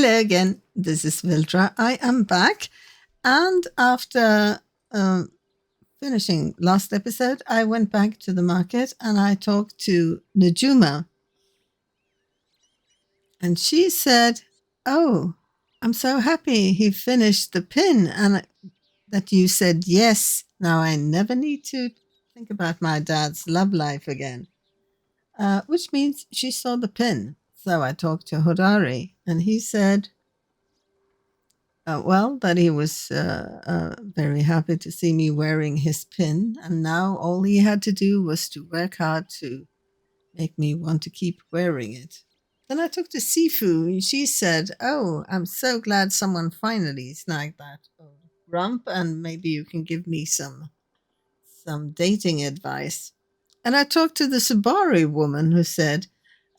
Hello again. This is Vildra. I am back. And after finishing last episode, I went back to the market and I talked to Najuma. And she said, "Oh, I'm so happy he finished the pin and that you said yes. Now I never need to think about my dad's love life again." Which means she saw the pin. So I talked to Hodari and he said, well, that he was very happy to see me wearing his pin, and now all he had to do was to work hard to make me want to keep wearing it. Then I talked to Sifu, and she said, "Oh, I'm so glad someone finally snagged that old rump, and maybe you can give me some dating advice." And I talked to the Sabari woman who said,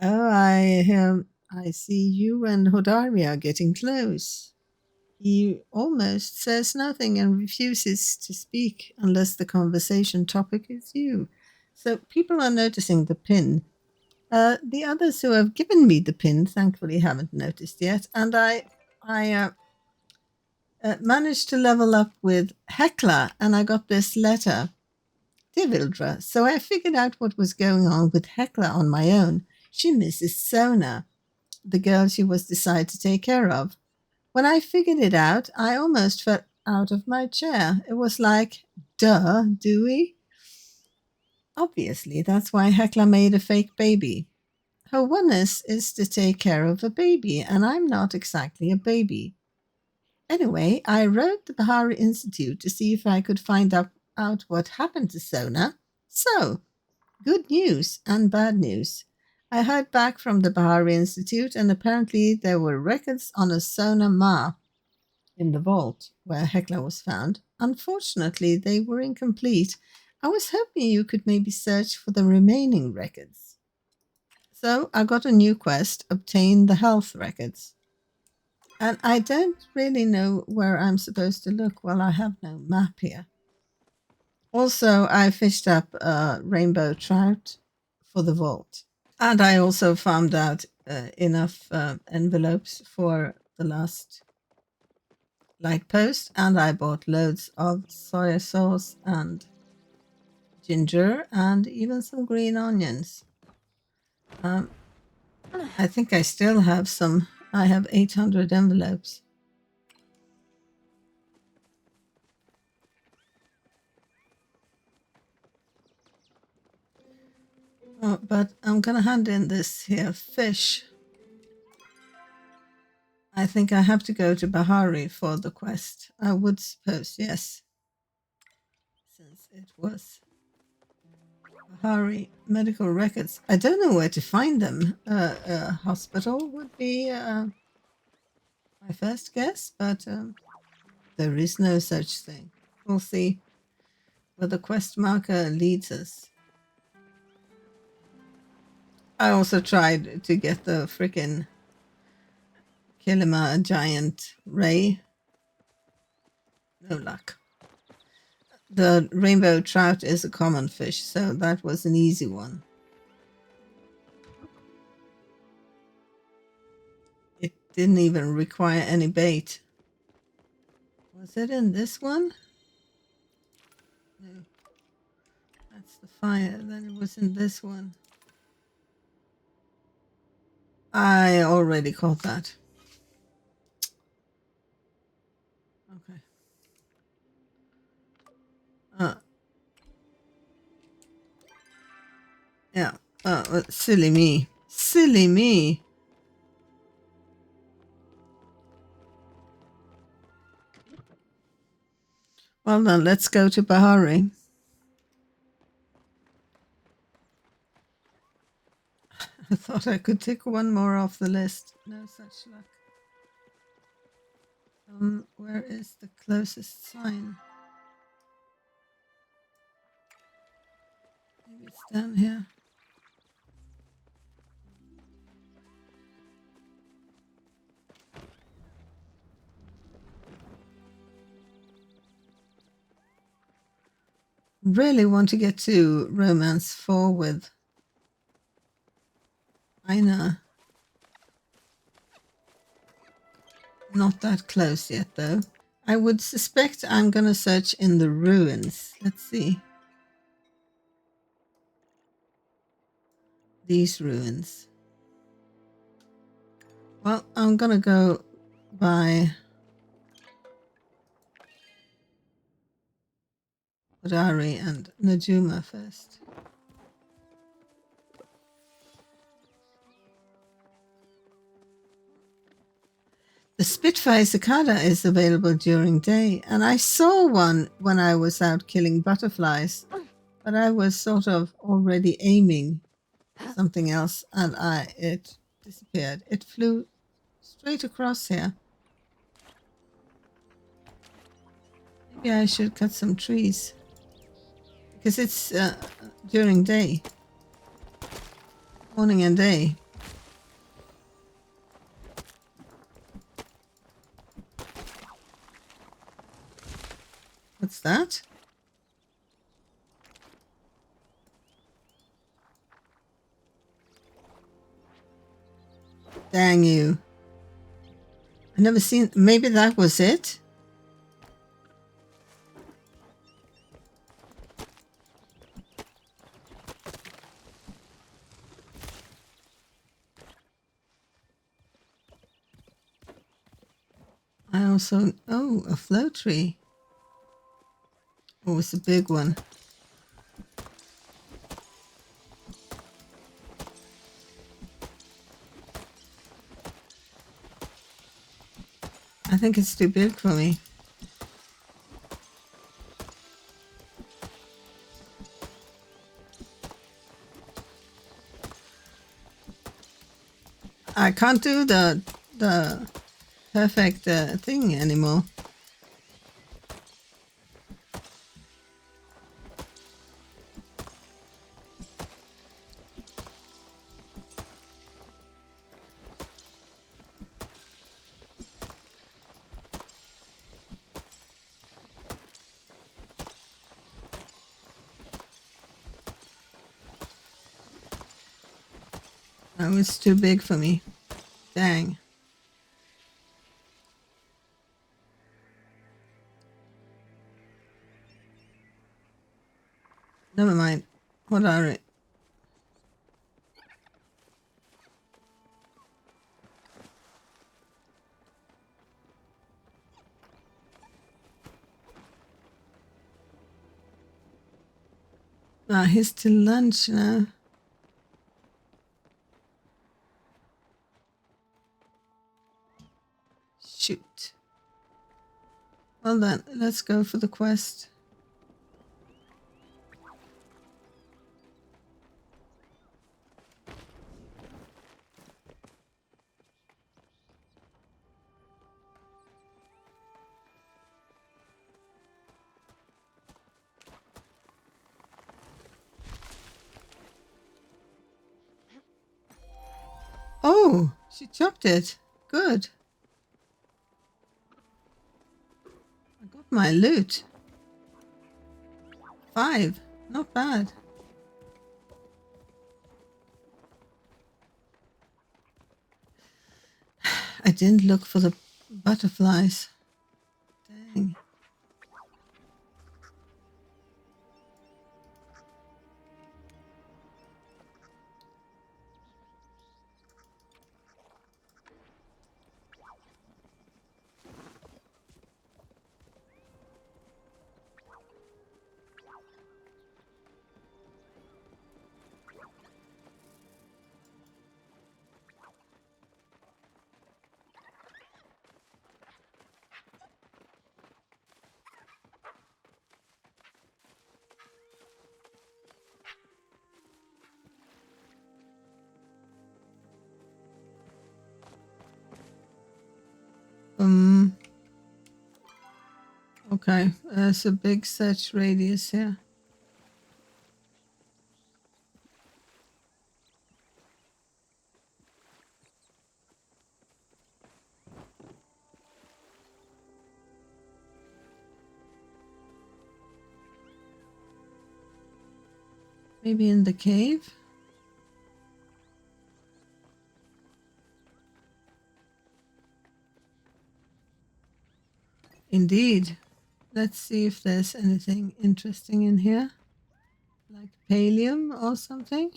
"Oh, I see you and Hodari are getting close." He almost says nothing and refuses to speak unless the conversation topic is you. So people are noticing the pin. The others who have given me the pin, thankfully, haven't noticed yet. And I managed to level up with Hecla, and I got this letter, "Dear Vildra, so I figured out what was going on with Hecla on my own. She misses Sona, the girl she was decided to take care of. When I figured it out, I almost fell out of my chair. It was like, duh, do we? Obviously, that's why Hecla made a fake baby. Her oneness is to take care of a baby, and I'm not exactly a baby. Anyway, I wrote the Bahari Institute to see if I could find out what happened to Sona. So, good news and bad news. I heard back from the Bahari Institute, and apparently there were records on a Sona Ma in the vault where Hecla was found. Unfortunately, they were incomplete. I was hoping you could maybe search for the remaining records. So I got a new quest, obtain the health records. And I don't really know where I'm supposed to look. Well, I have no map here. Also, I fished up a rainbow trout for the vault. And I also found out enough envelopes for the last light post, and I bought loads of soy sauce and ginger and even some green onions. Um, I think I still have some. I have 800 envelopes. But I'm gonna hand in this here fish. I think I have to go to Bahari for the quest. I would suppose, yes, since it was Bahari medical records. I don't know where to find them. A hospital would be my first guess, but there is no such thing. We'll see where the quest marker leads us. I also tried to get the frickin' Kilima giant ray. No luck. The rainbow trout is a common fish, so that was an easy one. It didn't even require any bait. Was it in this one? No. That's the fire. Then it was in this one. I already caught that. Okay. Yeah. Silly me. Silly me. Well then, let's go to Bahari. I thought I could tick one more off the list. No such luck. Where is the closest sign? Maybe it's down here. Really want to get to Romance 4 with Aina. Not that close yet, though. I would suspect I'm going to search in the ruins. Let's see. These ruins. Well, I'm going to go by Odari and Najuma first. The Spitfire cicada is available during day, and I saw one when I was out killing butterflies, but I was sort of already aiming something else, and it disappeared. It flew straight across here. Maybe I should cut some trees because it's during day, morning and day. What's that? Dang you. I never seen. Maybe that was it. I also. Oh, a flow tree. Oh, it's a big one. I think it's too big for me. I can't do the perfect thing anymore. That was too big for me. Dang. Never mind. What are it? Ah, he's till lunch now. Shoot. Well then, let's go for the quest. Oh, she chopped it. Good. I got my loot. 5. Not bad. I didn't look for the butterflies. Dang. Okay, there's a big search radius here. Maybe in the cave? Indeed. Let's see if there's anything interesting in here, like pallium or something.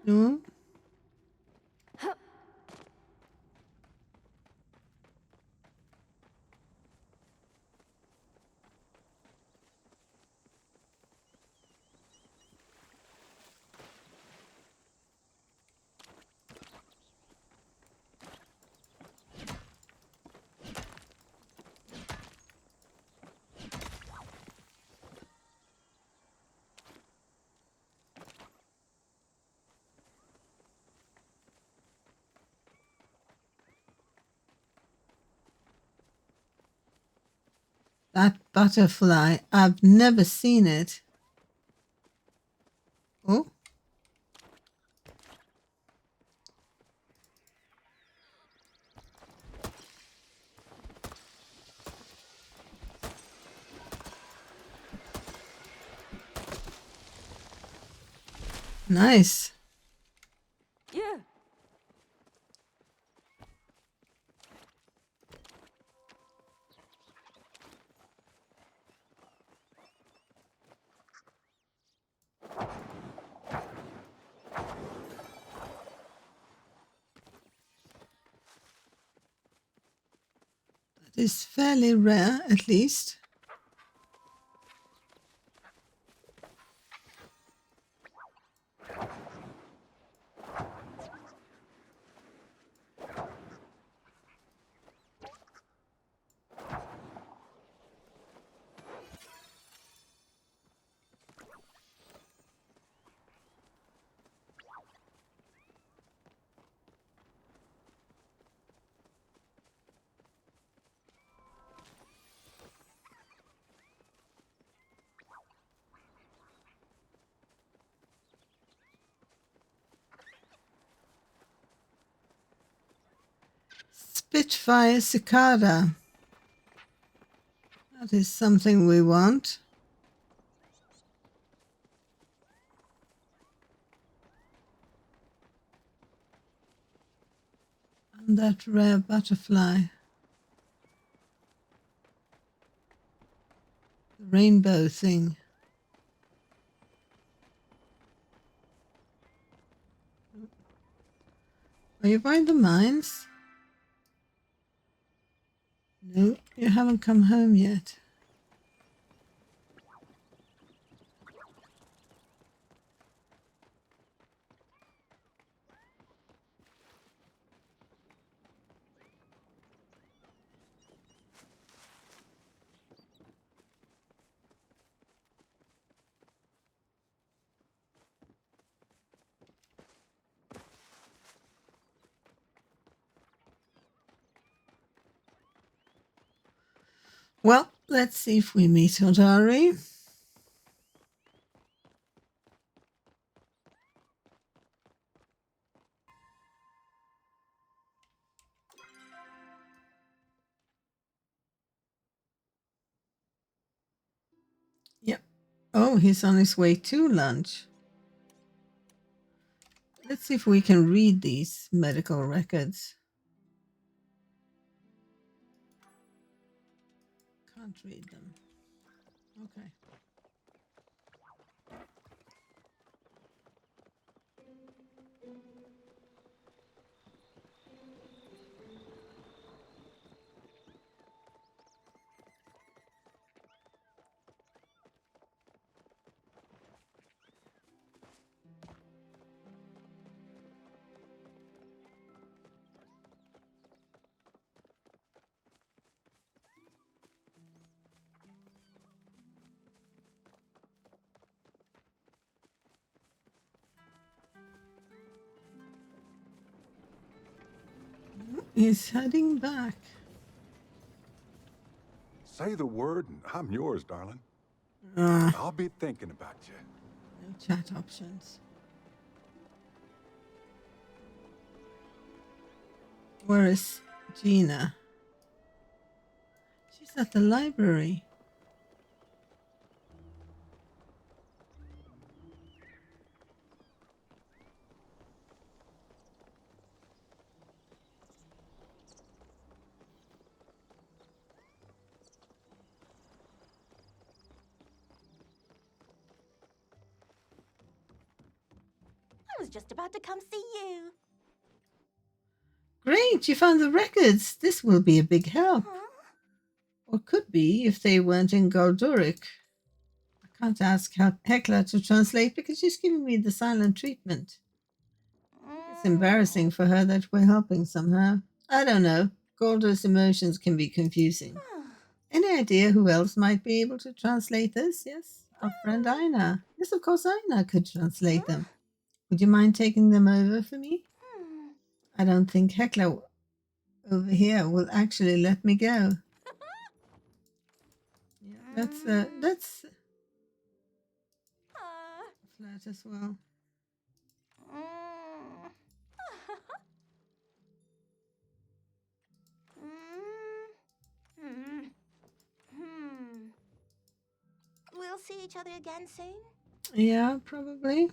No? That butterfly, I've never seen it. Oh, nice. Yeah. That is fairly rare, at least. Spitfire cicada. That is something we want. And that rare butterfly. The rainbow thing. Are you by the mines? No, you haven't come home yet. Well, let's see if we meet Hodari. Yep. Oh, he's on his way to lunch. Let's see if we can read these medical records. Can't read them. Okay. He's heading back. Say the word and I'm yours, darling. Uh, I'll be thinking about you. no chat options. Where is Gina? She's at the library. just about to come see you. Great, you found the records. This will be a big help. Huh? Or could be if they weren't in Golduric. I can't ask Hecla to translate because she's giving me the silent treatment. It's embarrassing for her that we're helping somehow. I don't know. Goldur's emotions can be confusing. Any idea who else might be able to translate this? Yes, our friend Aina. Yes, of course, Aina could translate them. Would you mind taking them over for me? I don't think Hecla over here will actually let me go. Yeah, that's flirt as well. We'll see each other again soon. Yeah, probably.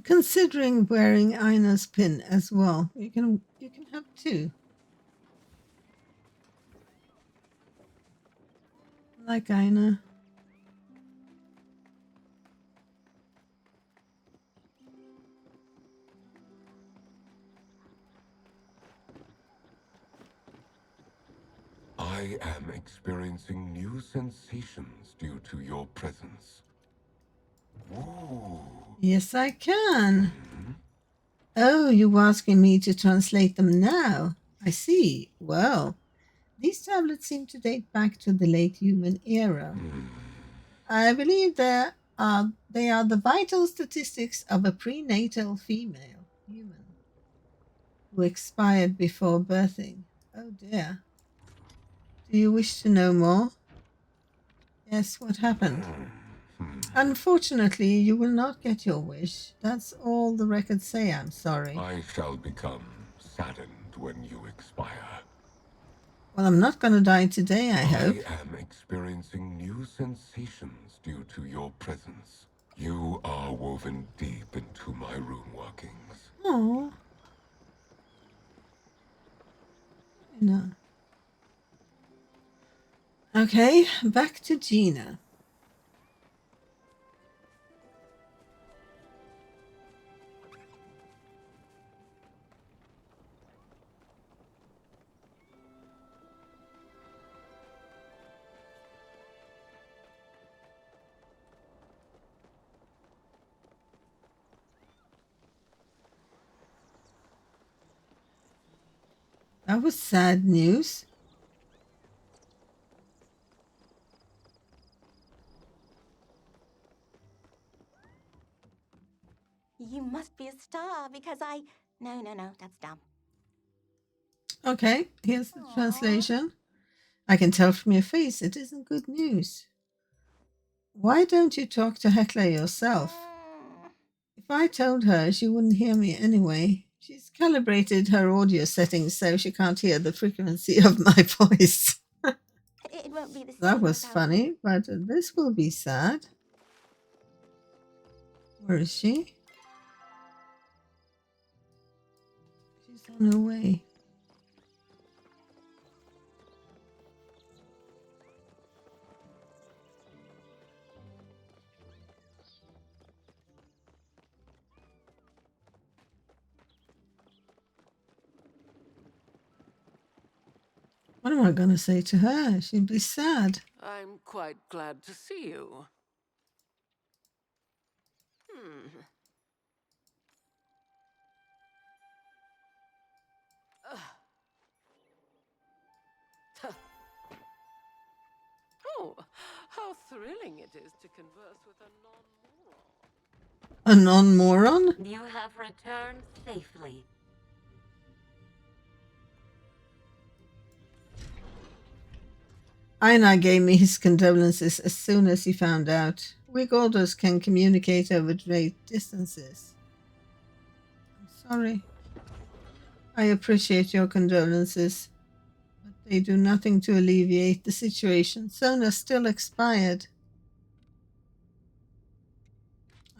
Considering wearing Aina's pin as well. You can have two. Like Aina. I am experiencing new sensations due to your presence. Ooh. Yes, I can. Oh, you're asking me to translate them now. I see. Well, these tablets seem to date back to the late human era. I believe they are the vital statistics of a prenatal female human who expired before birthing. Oh dear. Do you wish to know more? Yes, what happened? Unfortunately, you will not get your wish. That's all the records say, I'm sorry. I shall become saddened when you expire. Well, I'm not going to die today, I hope. I am experiencing new sensations due to your presence. You are woven deep into my rune workings. Oh. No. Okay, back to Gina. That was sad news. You must be a star because I... No, that's dumb. Okay, here's the Aww. translation. I can tell from your face it isn't good news. Why don't you talk to Hecla yourself? If I told her, she wouldn't hear me anyway. She's calibrated her audio settings so she can't hear the frequency of my voice. It won't be the same. That was without funny, you. but this will be sad. Where is she? She's on her way. What am I going to say to her? She'd be sad. I'm quite glad to see you. Hmm. Oh, how thrilling it is to converse with a non-moron. A non-moron? You have returned safely. Einar gave me his condolences as soon as he found out. We Golders can communicate over great distances. I'm sorry. I appreciate your condolences, but they do nothing to alleviate the situation. Sona's still expired.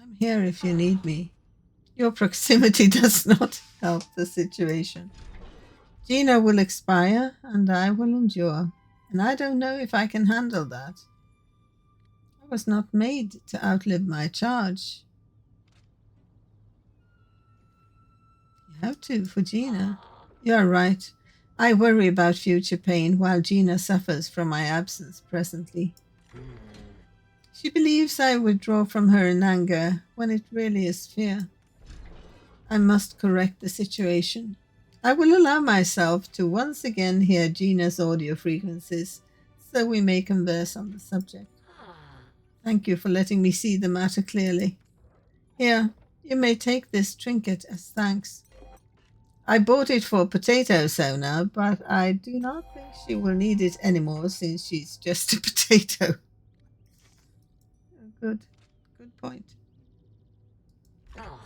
I'm here if you need me. Your proximity does not help the situation. Gina will expire and I will endure, and I don't know if I can handle that. I was not made to outlive my charge. You have to for Gina. You are right. I worry about future pain while Gina suffers from my absence presently. She believes I withdraw from her in anger when it really is fear. I must correct the situation. I will allow myself to once again hear Gina's audio frequencies so we may converse on the subject. Thank you for letting me see the matter clearly. Here, you may take this trinket as thanks. I bought it for Potato Sona, but I do not think she will need it anymore since she's just a potato. Good. Good point. Oh.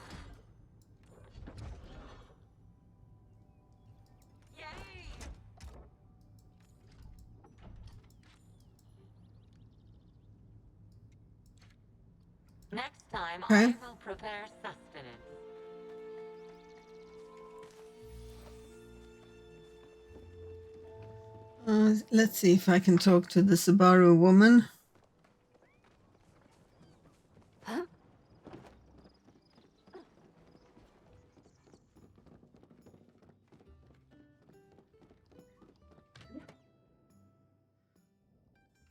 Yay! Next time, Okay. I will prepare sustenance. Let's see if I can talk to the Subaru woman.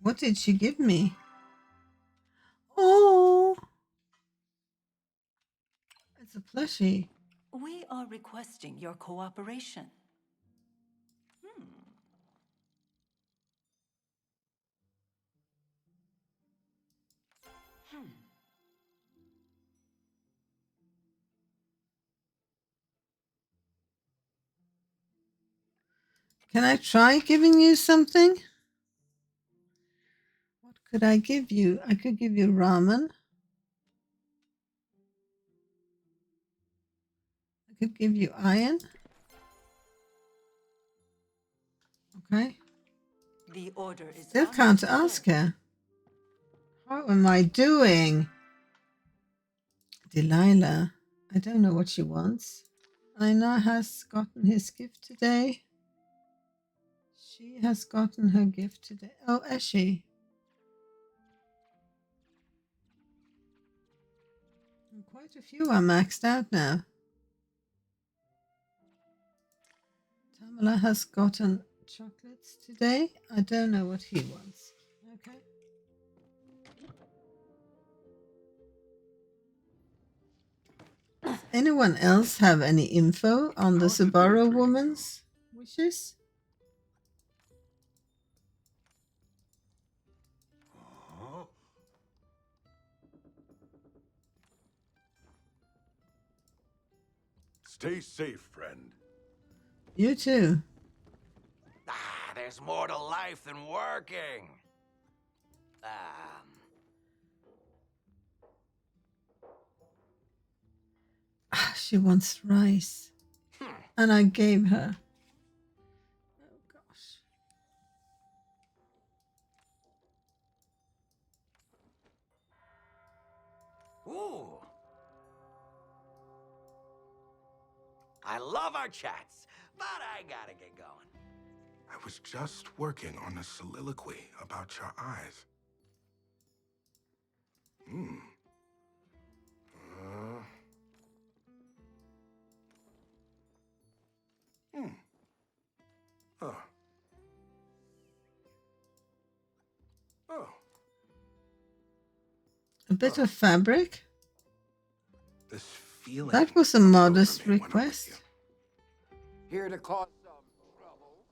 What did she give me? Oh, it's a plushie. We are requesting your cooperation. Can I try giving you something? What could I give you? I could give you ramen. I could give you iron. Okay. The order is Still ours, can't sir. ask her. How am I doing? Delilah. I don't know what she wants. Aina has gotten his gift today. She has gotten her gift today. Oh, has she? Quite a few are maxed out now. Tamala has gotten chocolates today. I don't know what he wants. Okay. Does anyone else have any info on the How's the Subaru treating you? woman's wishes? Huh? Stay safe, friend. You too. There's more to life than working. She wants rice. And I gave her. Oh gosh. Ooh. I love our chats, but I gotta get going. I was just working on a soliloquy about your eyes. Hmm. Hmm. Oh. Oh. A bit of fabric? This feeling. That was a comes over modest me when I'm with request. you. Here to cause some trouble.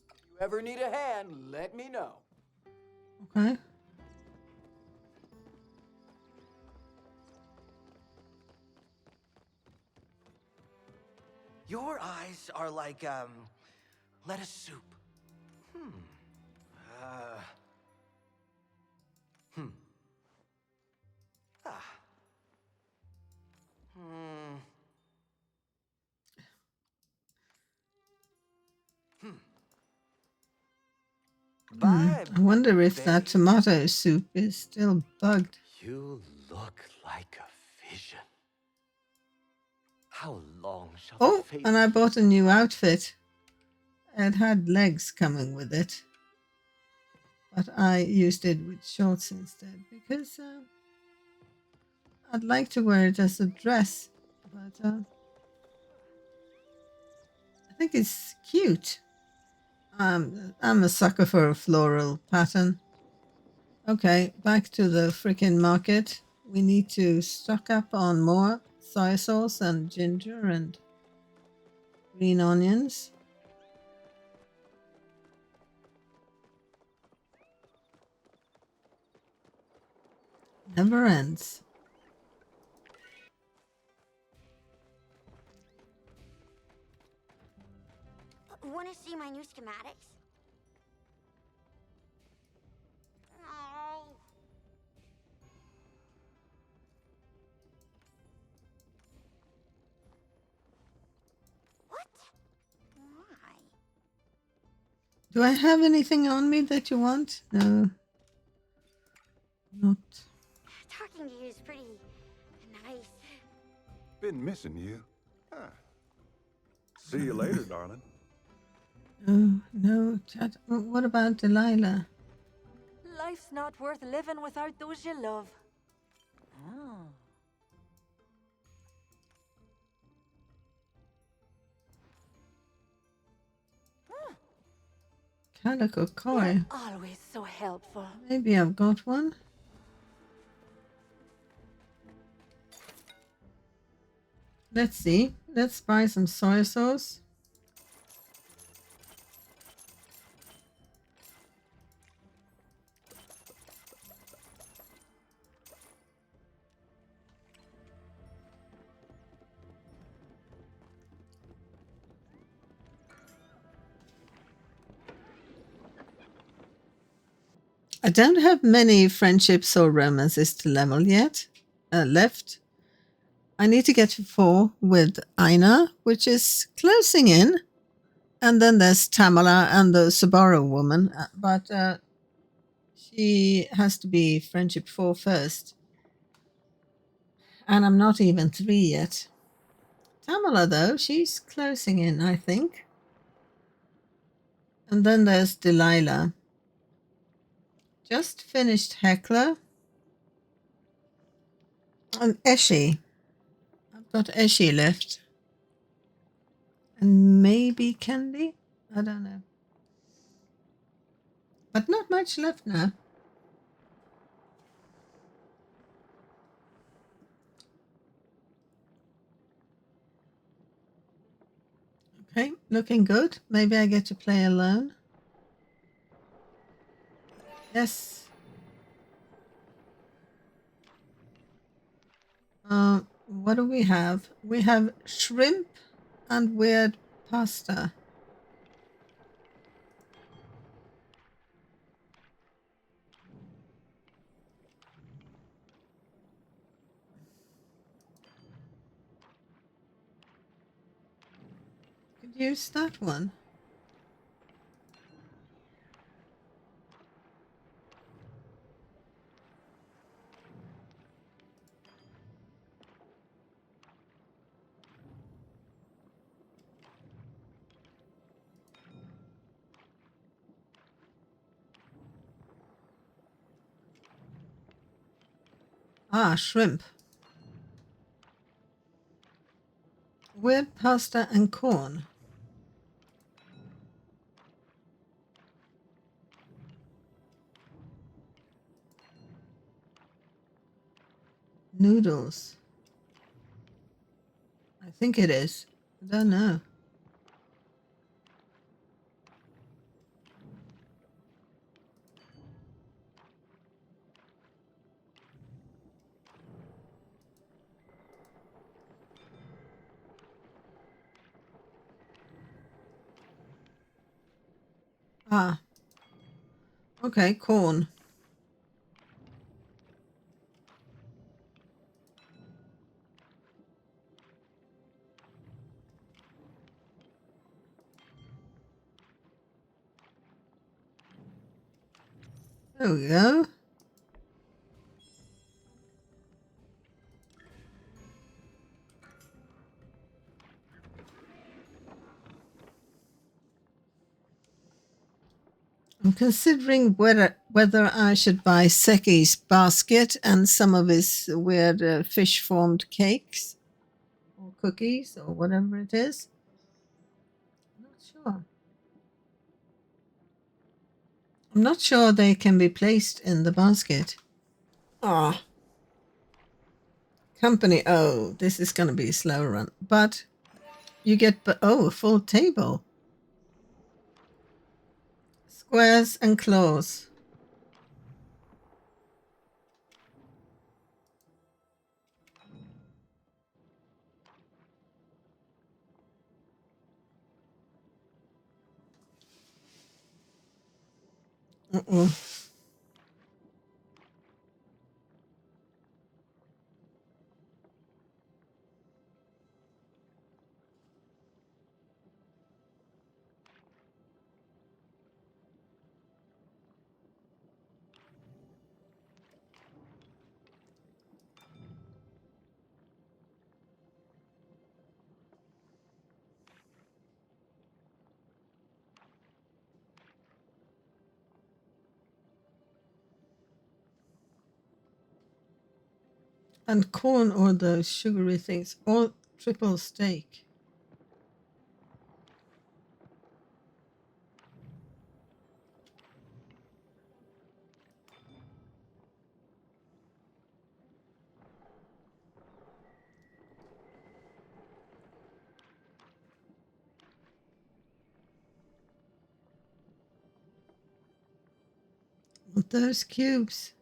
If you ever need a hand, let me know. Okay. Your eyes are like, lettuce soup. Hmm. Ah. Hmm. Hmm. Bye, wonder if that Betty, tomato soup is still bugged. you look like a vision. How long shall the Oh, fates and I keep bought a new outfit. It had legs coming with it, but I used it with shorts instead because I'd like to wear it as a dress. But I think it's cute. I'm a sucker for a floral pattern. Okay, back to the freaking market. We need to stock up on more soy sauce and ginger and green onions. Never ends. Want to see my new schematics? Oh. What? Why? Do I have anything on me that you want? No, not. Talking to you is pretty nice. Been missing you. Huh. See you later, darling. No, no. Chat. What about Delilah? Life's not worth living without those you love. Oh. Calico You're Koi. always so helpful. Maybe I've got one. Let's see. Let's buy some soy sauce. I don't have many friendships or romances to level yet left. I need to get to 4 with Aina, which is closing in. And then there's Tamala and the Subaru woman, but she has to be friendship 4 first. And I'm not even 3 yet. Tamala, though, she's closing in, I think. And then there's Delilah. Just finished Heckler. And Eshe. I've got Eshe left. And maybe Candy? I don't know. But not much left now. Okay, looking good. Maybe I get to play alone. Yes. What do we have? We have shrimp and weird pasta. Could use that one. Ah, shrimp. Weird pasta and corn. Noodles. I think it is. I don't know. Ah, okay, corn. There we go. I'm considering whether I should buy Seki's basket and some of his weird fish formed cakes or cookies or whatever it is. I'm not sure. I'm not sure they can be placed in the basket. Ah, company. Oh, this is going to be a slow run. But you get, a full table. Squares and claws. Uh-oh. And corn or those sugary things, or triple steak. With those cubes.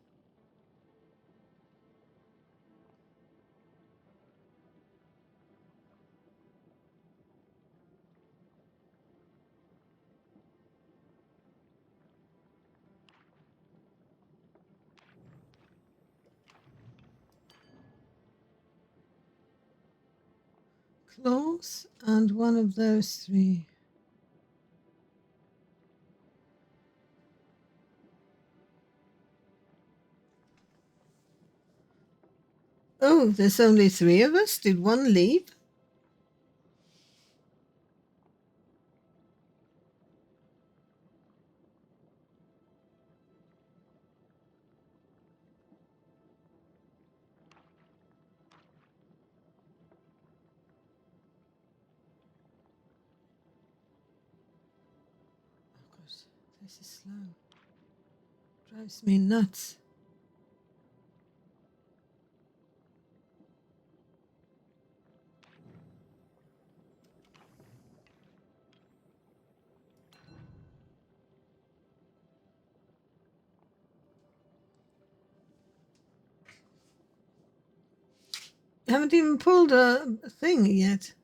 Claws and one of those three. Oh, there's only three of us? Did one leave? Oh, gosh, this is slow. Drives me nuts. I haven't even pulled a thing yet.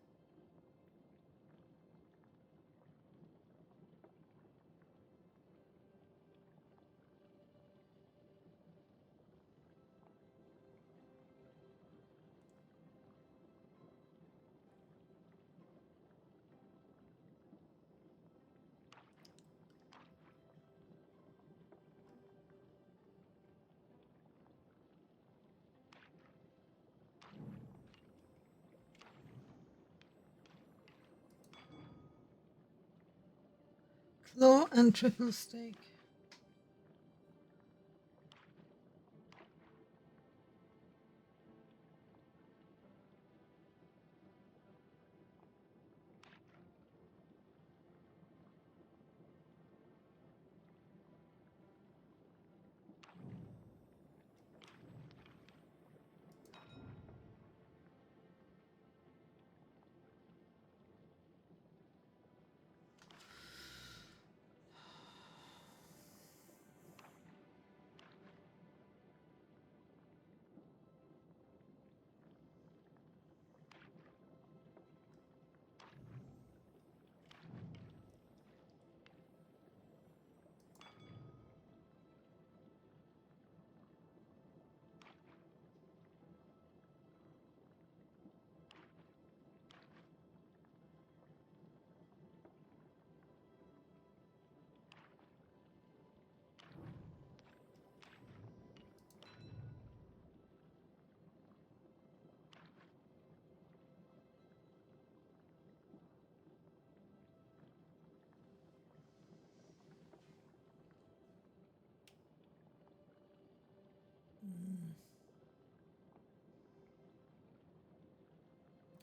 Claw and triple steak.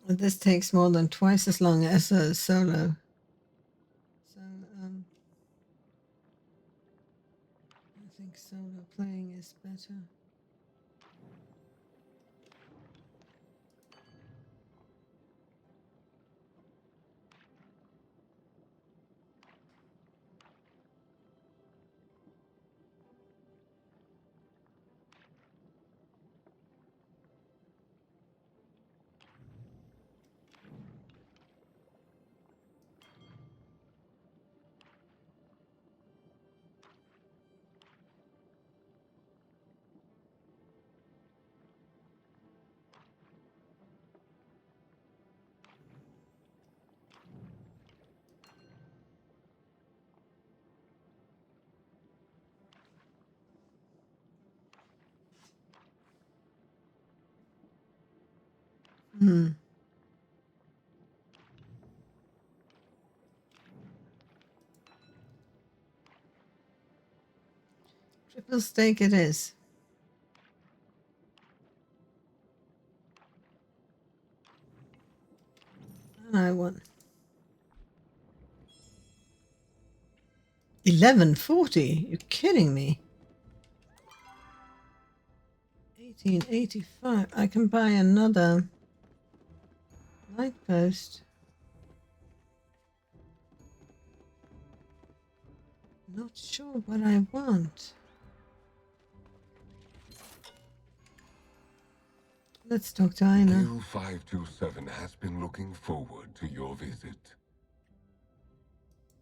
This takes more than twice as long as a solo. So I think solo playing is better. Triple stake it is. And I won. 1140? You're kidding me. 1885. I can buy another light post. Not sure what I want. Let's talk to Aina. Guild 527 has been looking forward to your visit.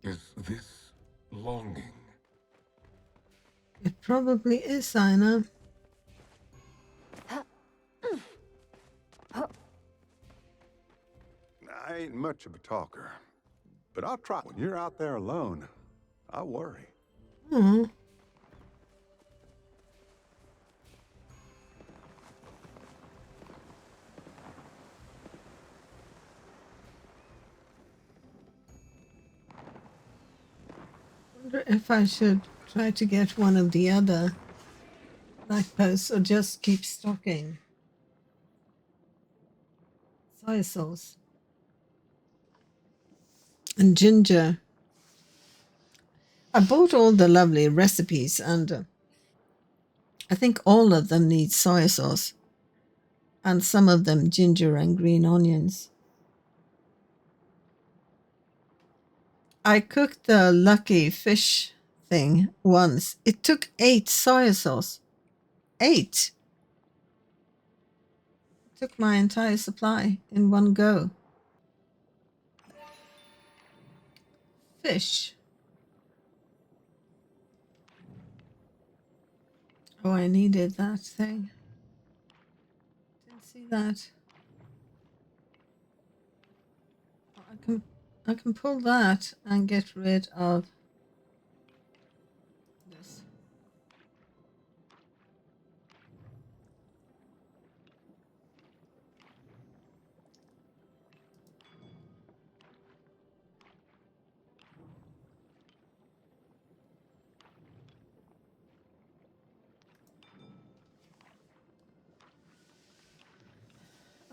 Is this longing? It probably is, Aina. I ain't much of a talker, but I'll try. When you're out there alone, I worry. Hmm. Wonder if I should try to get one of the other light posts or just keep stocking. Soy sauce. And ginger. I bought all the lovely recipes and I think all of them need soy sauce and some of them ginger and green onions. I cooked the lucky fish thing once. It took 8 soy sauce. 8. Took my entire supply in one go. Fish. Oh, I needed that thing. Didn't see that. Oh, I can pull that and get rid of this.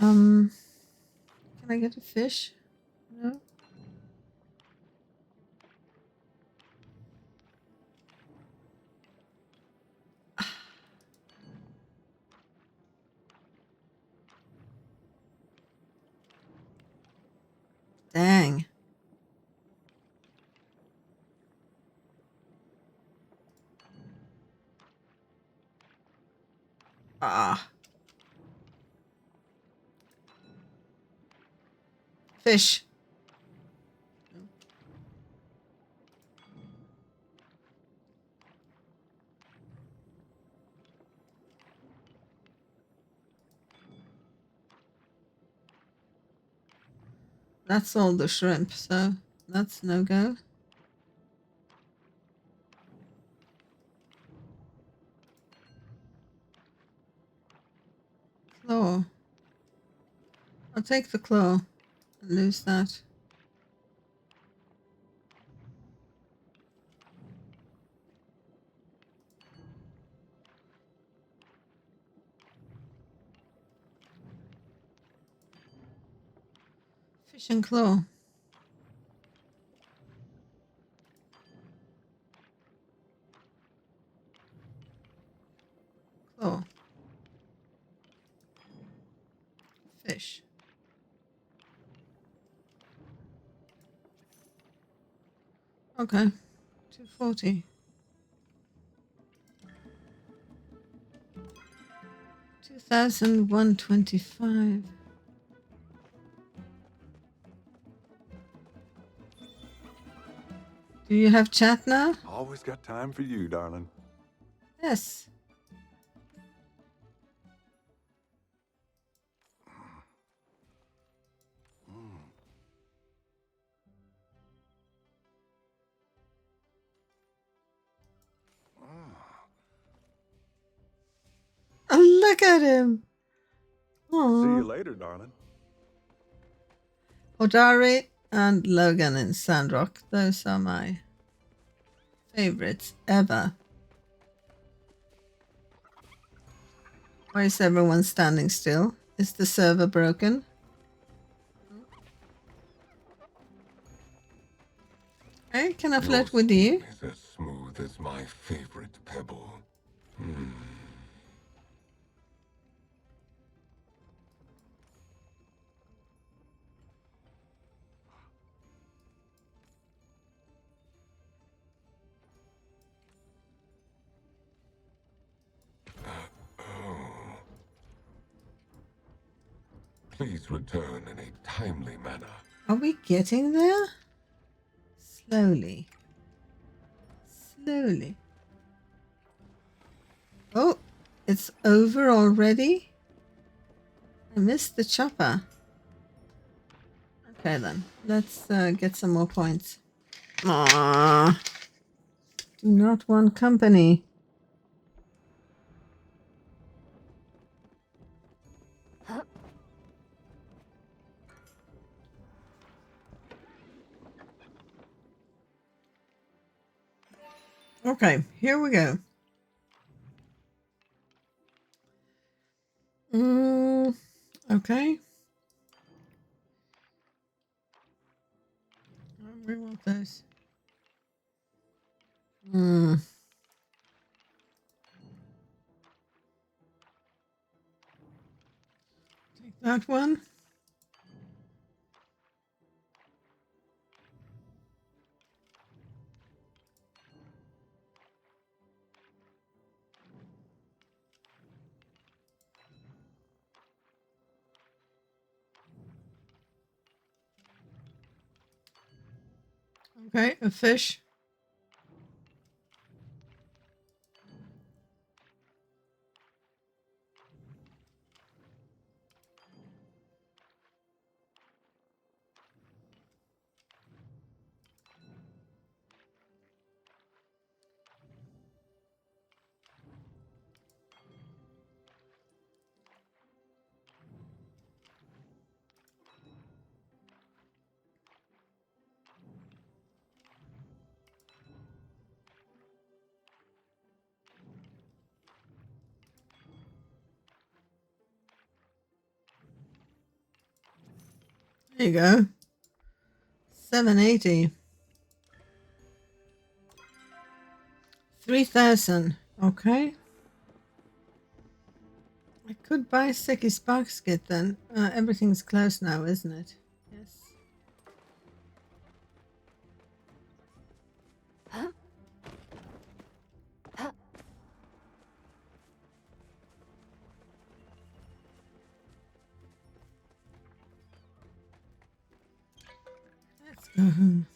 Can I get a fish? No. Dang. Ah. Fish. That's all the shrimp, so that's no go. Claw. I'll take the claw and lose that. Fish and claw. Claw. Fish. Okay. 240. 2,125. Do you have chat now? Always got time for you, darling. Yes. Oh, look at him. See you Aww. later, darling. Hodari and Logan in Sandrock. Those are my favorites ever. Why is everyone standing still? Is the server broken? Hey, can I Your flirt with skin you? is as smooth as my favorite pebble. Please return in a timely manner. Are we getting there? Slowly. Slowly. Oh, it's over already? I missed the chopper. Okay then, let's get some more points. Aww. Do not want company. Okay, here we go. Okay. We want those. Take that one. Okay, a fish. There you go. 780. 3,000. Okay. I could buy Seki's basket then. Everything's closed now, isn't it? Yes. Let's go home.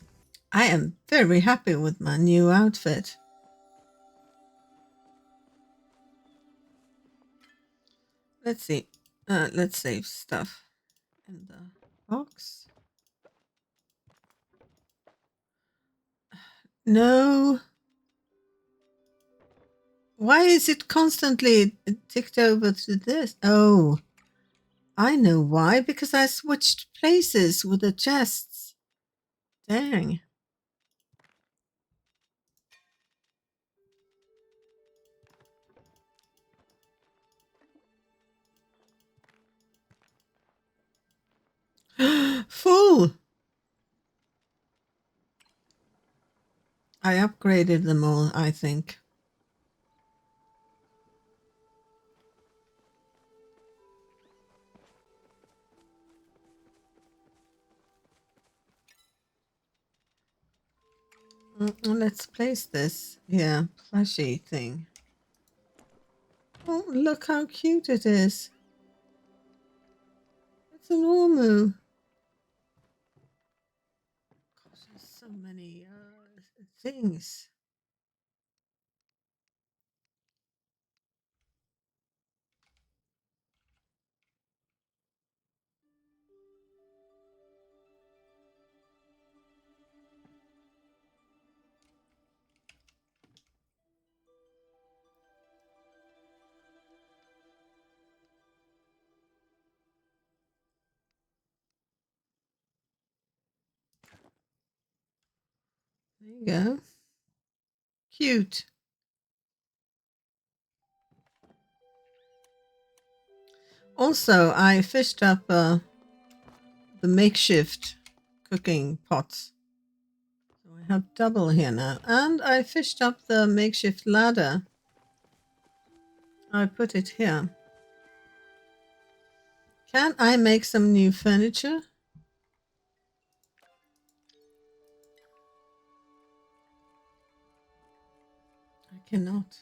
I am very happy with my new outfit. Let's see. Let's save stuff in the box. No. Why is it constantly ticked over to this? Oh, I know why. Because I switched places with the chests. Dang. Full. I upgraded them all, I think. Let's place this here, plushy thing. Oh, look how cute it is. It's an Ormu. Gosh, there's so many things. There you go. Cute. Also, I fished up the makeshift cooking pots. So I have double here now. And I fished up the makeshift ladder. I put it here. Can I make some new furniture? I cannot.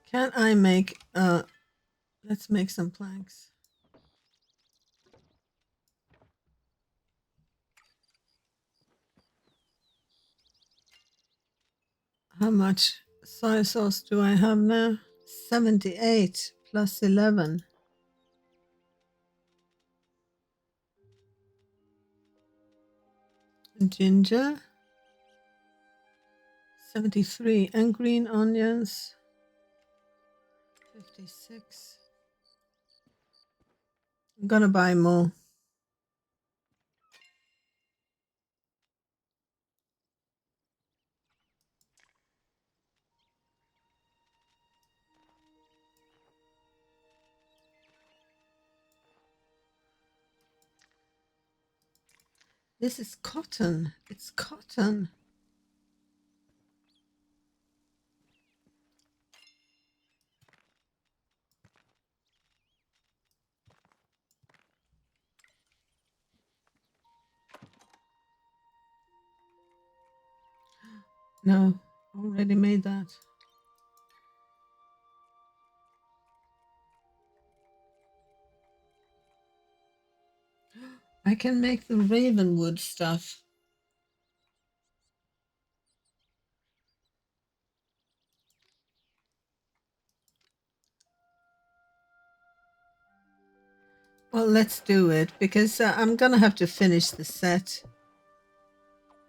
Can I make let's make some planks. How much soy sauce do I have now? 78 plus 11. Ginger. 73. And green onions. 56. I'm gonna buy more. This is cotton. It's cotton. No, already made that. I can make the Ravenwood stuff. Well, let's do it because I'm gonna have to finish the set.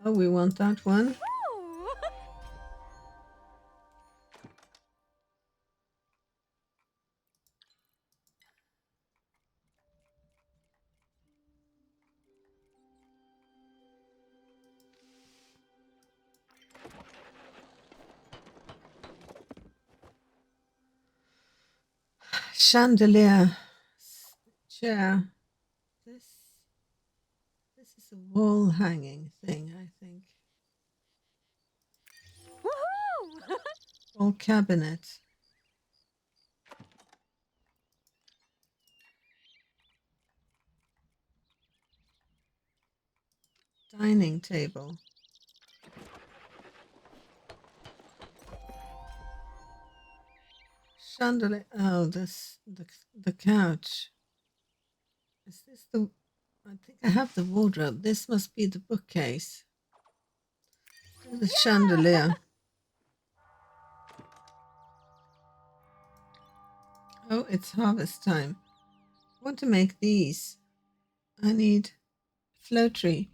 Oh, we want that one. Chandelier chair. This is a wall hanging thing, I think. Woohoo! Wall cabinet. Dining table. Chandelier. Oh, this the couch. Is this the? I think I have the wardrobe. This must be the bookcase. The chandelier. Oh, it's harvest time. I want to make these. I need floatree.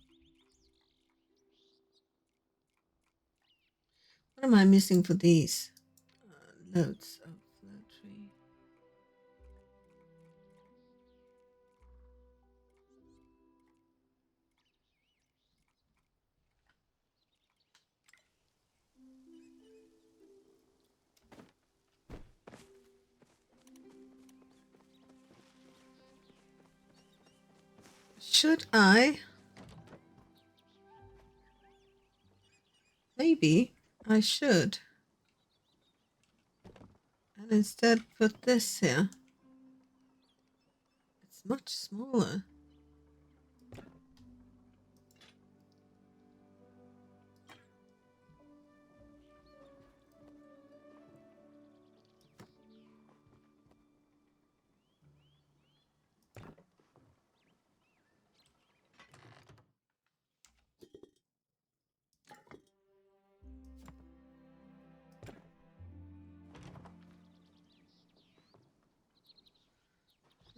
What am I missing for these? Loads of floatree. Should I? maybe I should. And instead put this here. It's much smaller.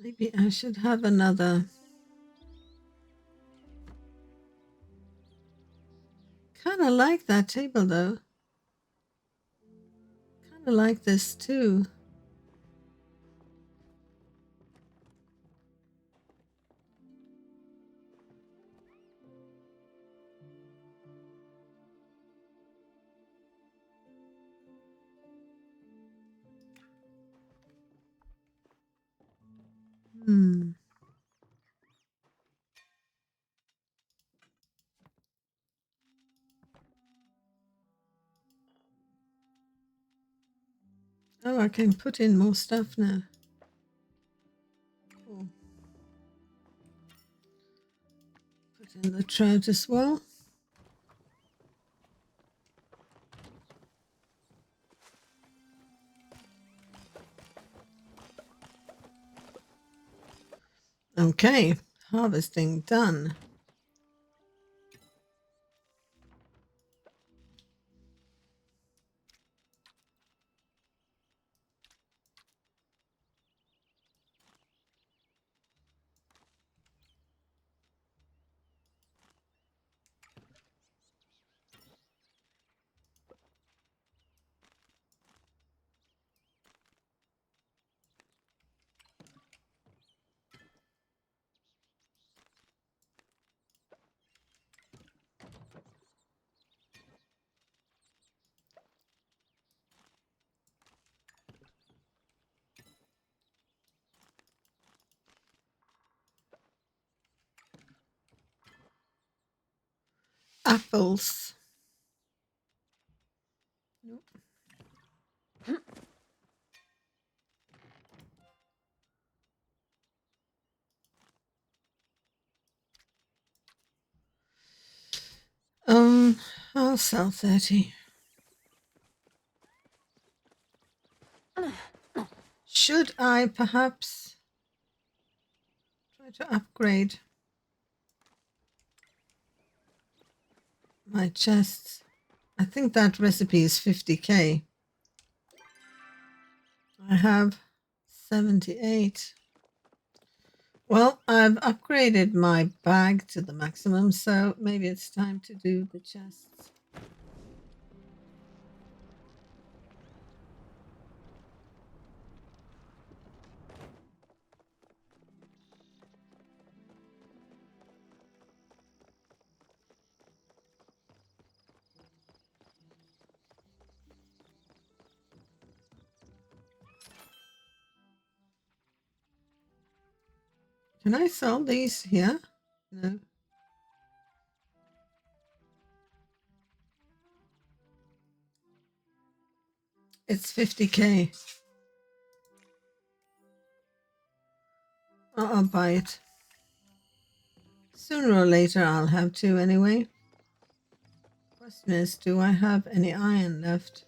Maybe I should have another. Kind of like that table though. Kind of like this too. Hmm. Oh, I can put in more stuff now. Cool. Put in the trout as well. Okay, harvesting done. Apples. Nope. I'll sell 30. Should I perhaps try to upgrade my chests? I think that recipe is 50k. I have 78. Well, I've upgraded my bag to the maximum, so maybe it's time to do the chests. Can I sell these here? No. It's 50k. I'll buy it. Sooner or later, I'll have to anyway. Question is, do I have any iron left?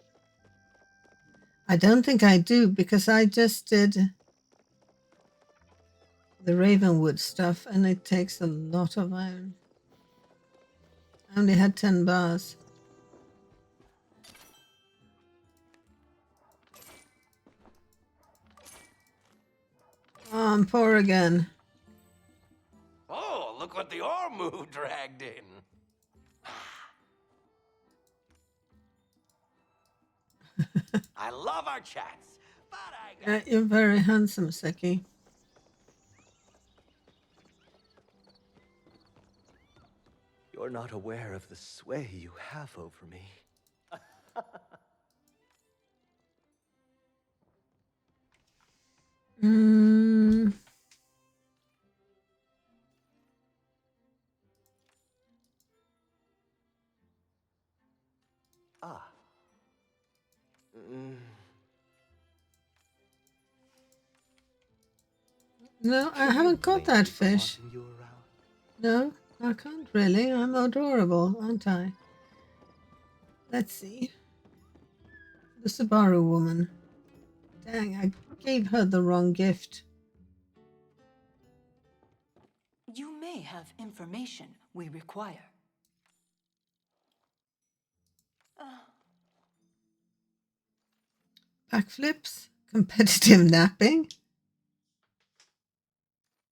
I don't think I do, because I just did the Ravenwood stuff and it takes a lot of iron. I only had 10 bars. Oh, I'm poor again. Oh, look what the Ormu dragged in. I love our chats, but I got... You're very handsome, Seki. You're not aware of the sway you have over me. Mm. Ah. Mm. No, I Can you haven't caught blame me that for fish. wanting you around? No, I can't really. I'm adorable, aren't I? Let's see. The Subaru woman. Dang, I gave her the wrong gift. You may have information we require. Backflips? Competitive napping?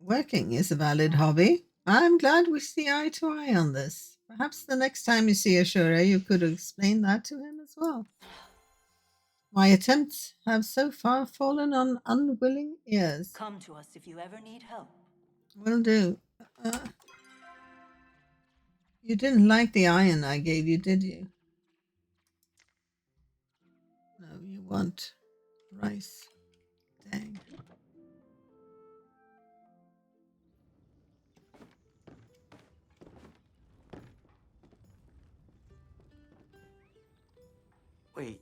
Working is a valid hobby. I'm glad we see eye to eye on this. Perhaps the next time you see Ashura, you could explain that to him as well. My attempts have so far fallen on unwilling ears. Come to us if you ever need help. Will do. You didn't like the iron I gave you, did you? No, you want rice. Dang. Wait,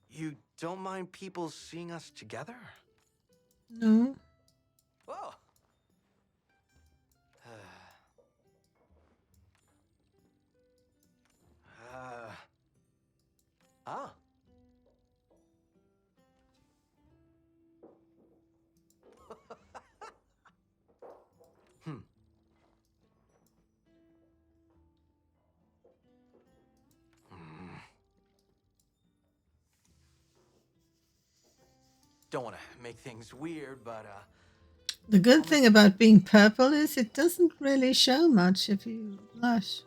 you don't mind people seeing us together? No. Whoa. Ah. Hmm. Don't want to make things weird, but The good thing about being purple is it doesn't really show much if you blush.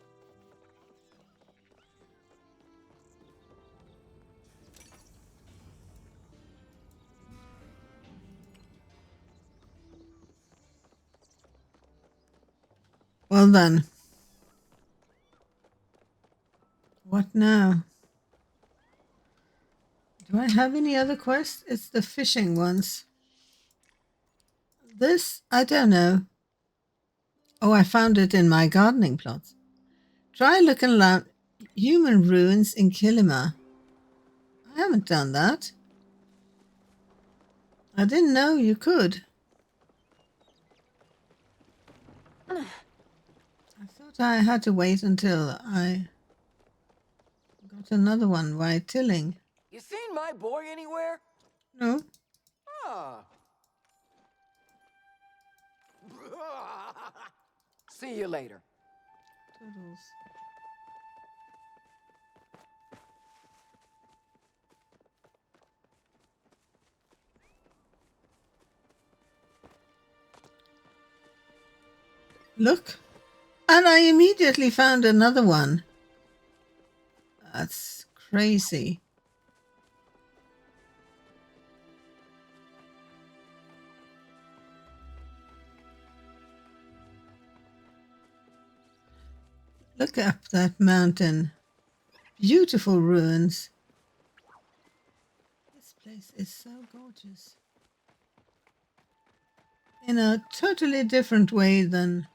Well then. What now? Do I have any other quests? It's the fishing ones. This, I don't know. Oh, I found it in my gardening plots. Try looking around human ruins in Kilima. I haven't done that. I didn't know you could. I thought I had to wait until I got another one by tilling. You seen my boy anywhere? No. Ah. See you later. Toodles. Look. And I immediately found another one. That's crazy. Look up that mountain. Beautiful ruins. This place is so gorgeous. In a totally different way than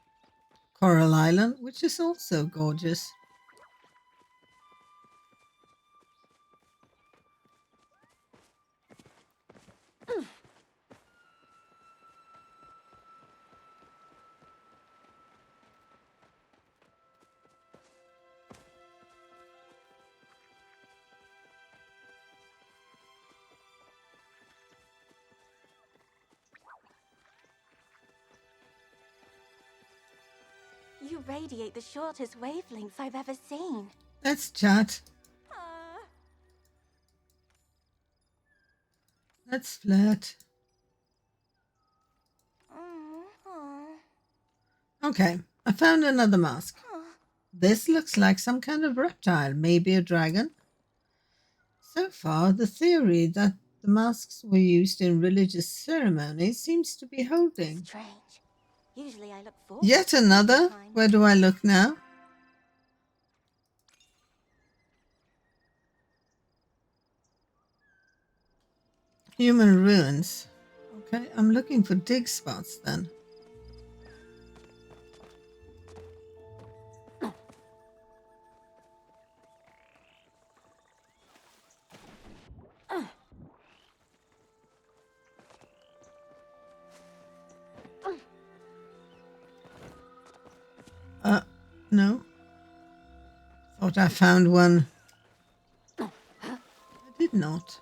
Coral Island, which is also gorgeous. You radiate the shortest wavelengths I've ever seen. Let's chat. Aw. Let's flirt. Okay, I found another mask. This looks like some kind of reptile, maybe a dragon. So far, the theory that the masks were used in religious ceremonies seems to be holding. Strange. Usually I look forward Yet to another? time. Where do I look now? Human ruins. Okay, I'm looking for dig spots then. No? Thought I found one. I did not.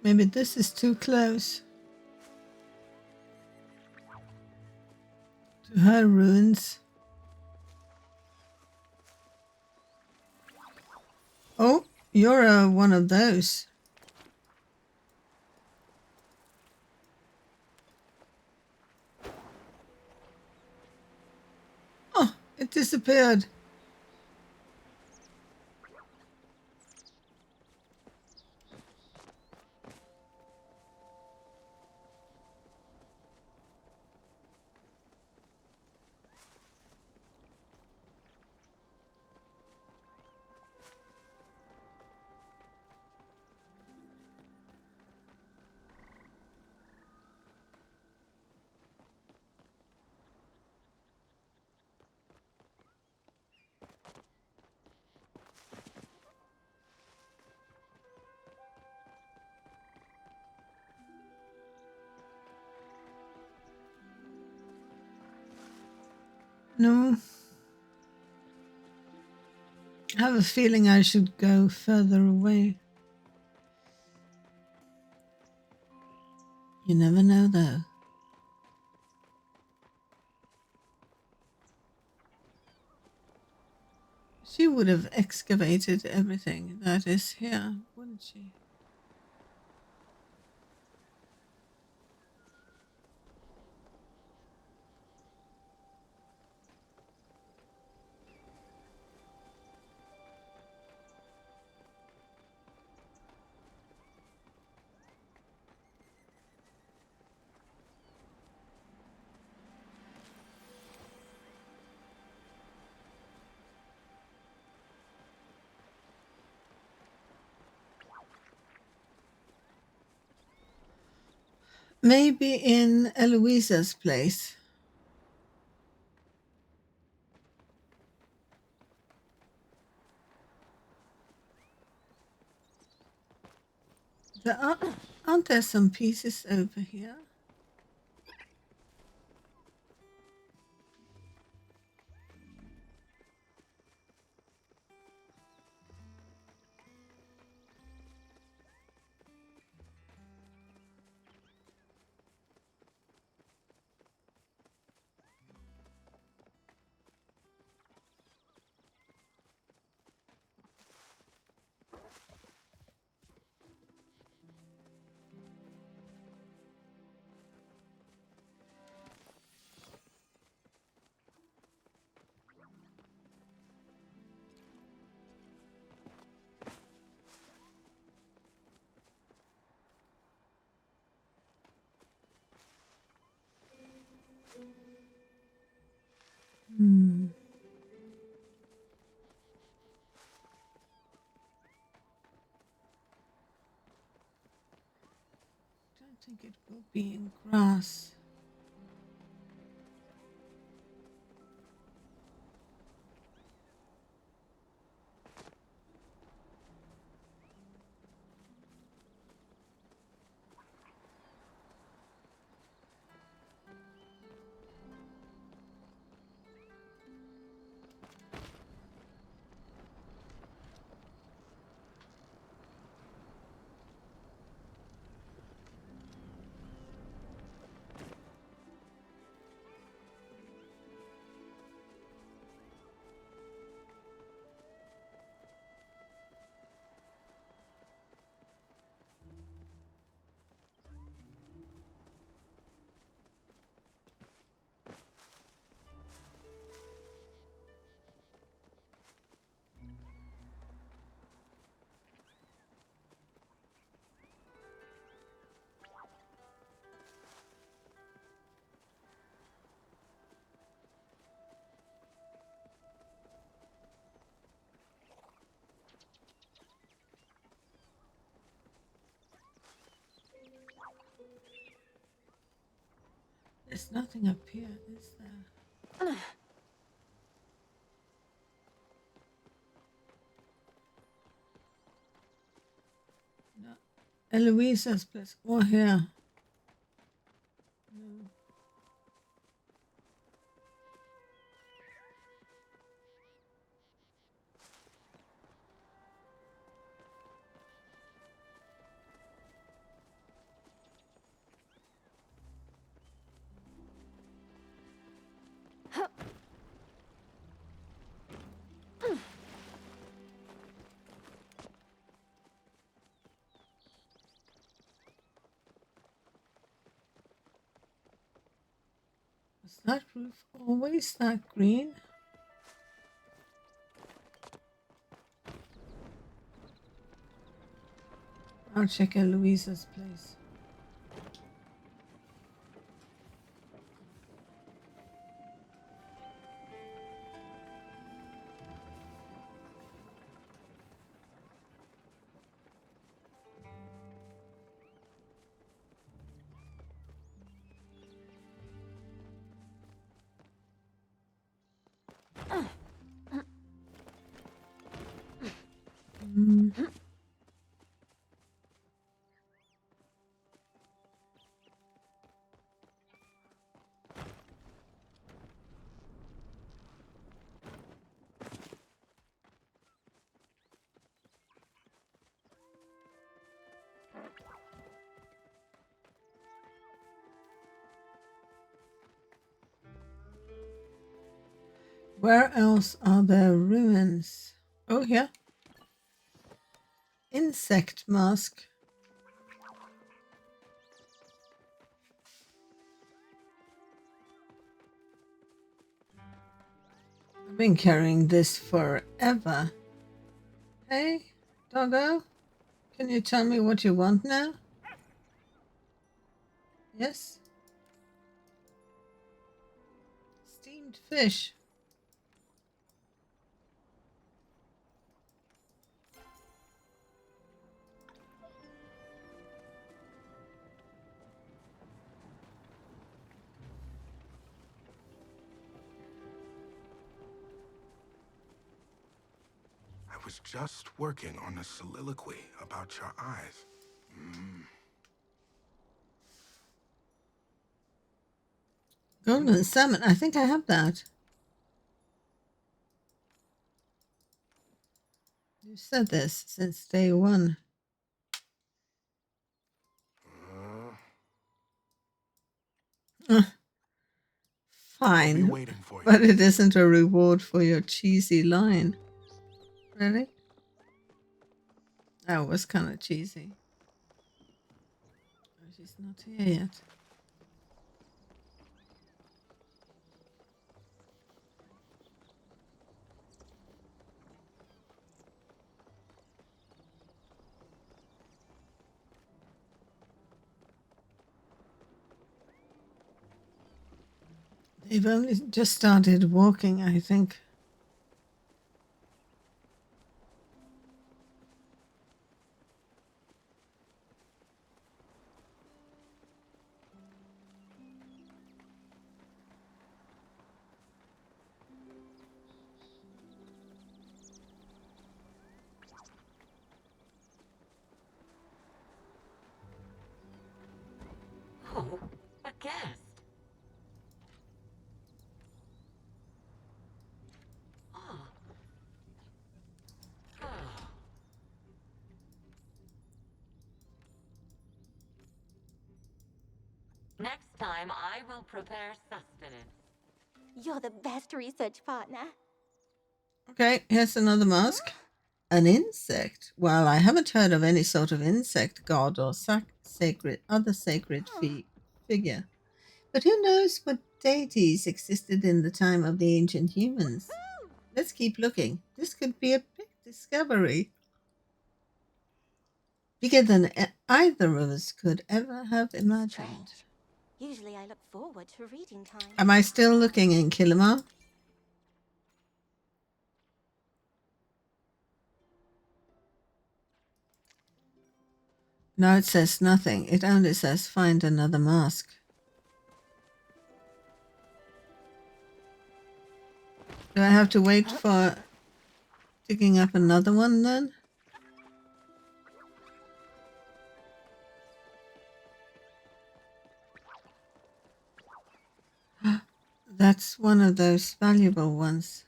Maybe this is too close to her ruins. Oh, you're one of those. Oh, it disappeared. No. I have a feeling I should go further away. You never know, though. She would have excavated everything that is here, wouldn't she? Maybe in Eloisa's place. There aren't there some pieces over here? Hmm. Don't think it will be in grass. There's nothing up here, is there? No. Eloisa's place. Oh, here. No. Was that roof always that green? I'll check Eloisa's place. Where else are there ruins? Oh, here. Insect mask. I've been carrying this forever. Hey, doggo, can you tell me what you want now? Yes? Steamed fish. I was just working on a soliloquy about your eyes. Golden salmon. I think I have that. You said this since day one. I'll be Fine, waiting for you. but it isn't a reward for your cheesy line. Really? That was kind of cheesy. Oh, she's not here yet. They've only just started walking, I think. Oh, a guest. Oh. Oh. Next time, I will prepare sustenance. You're the best research partner. Okay, here's another mask. An insect. Well, I haven't heard of any sort of insect god or sacred figure. But who knows what deities existed in the time of the ancient humans? Let's keep looking. This could be a big discovery. Bigger than either of us could ever have imagined. Strange. Usually I look forward to reading time. Am I still looking in Killamar? No, it says nothing. It only says find another mask. Do I have to wait for digging up another one then? That's one of those valuable ones.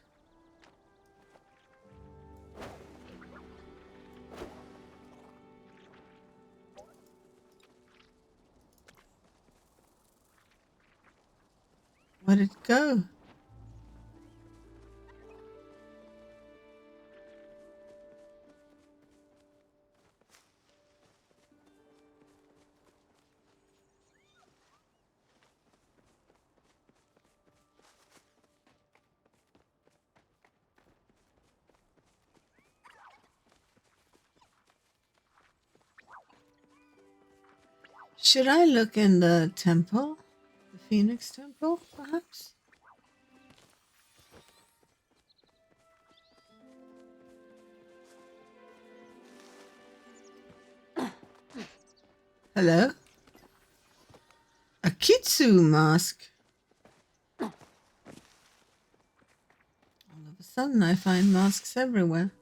Where'd it go? Should I look in the temple? The Phoenix Temple, perhaps? Hello? A Kitsu mask. All of a sudden, I find masks everywhere.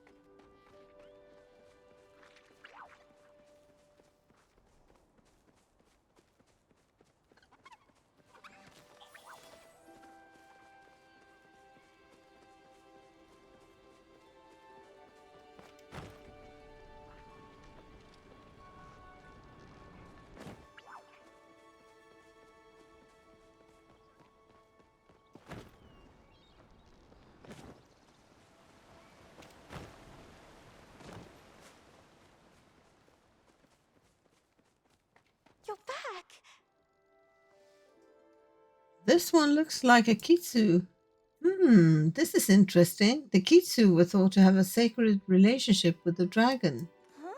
You're back. This one looks like a Kitsu. This is interesting. The Kitsu were thought to have a sacred relationship with the dragon. Huh?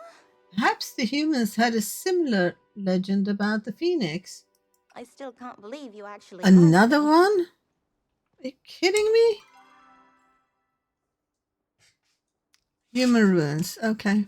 Perhaps the humans had a similar legend about the phoenix. I still can't believe you actually Another asked me. one? Are you kidding me? Human ruins. Okay.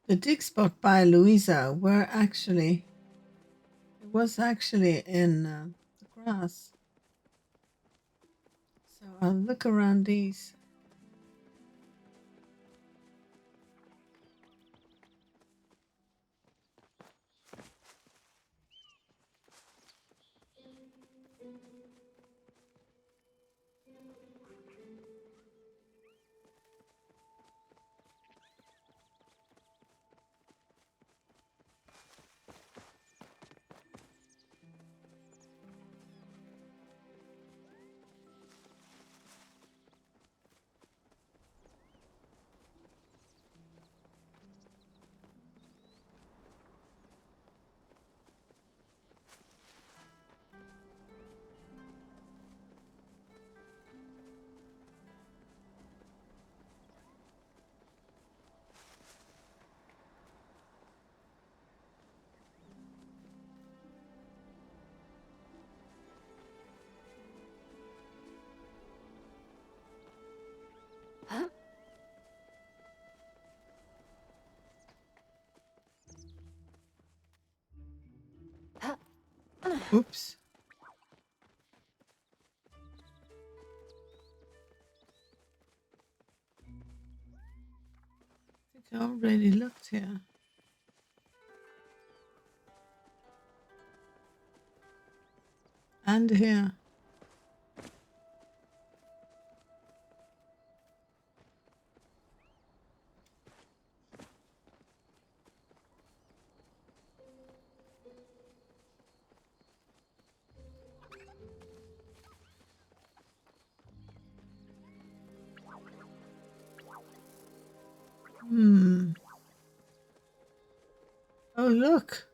The dig spot by Louisa was actually in the grass. So I'll look around these. Oops. I think I already looked here. And here. Oh, look.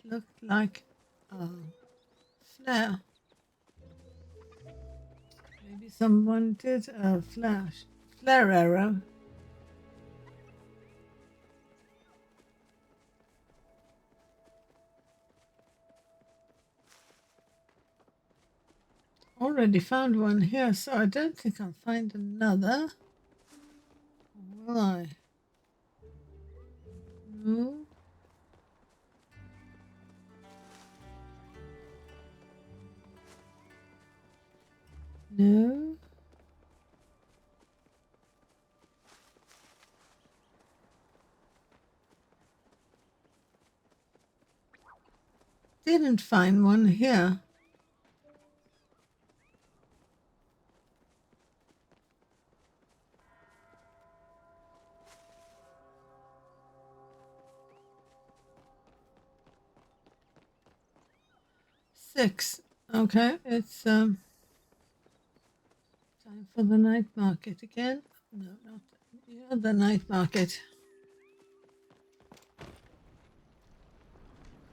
looked like a flare. Maybe someone did a flare arrow. Already found one here, so I don't think I'll find another. Or will I? No. No. Didn't find one here. Six. Okay, it's time for the night market again. No, not the night market.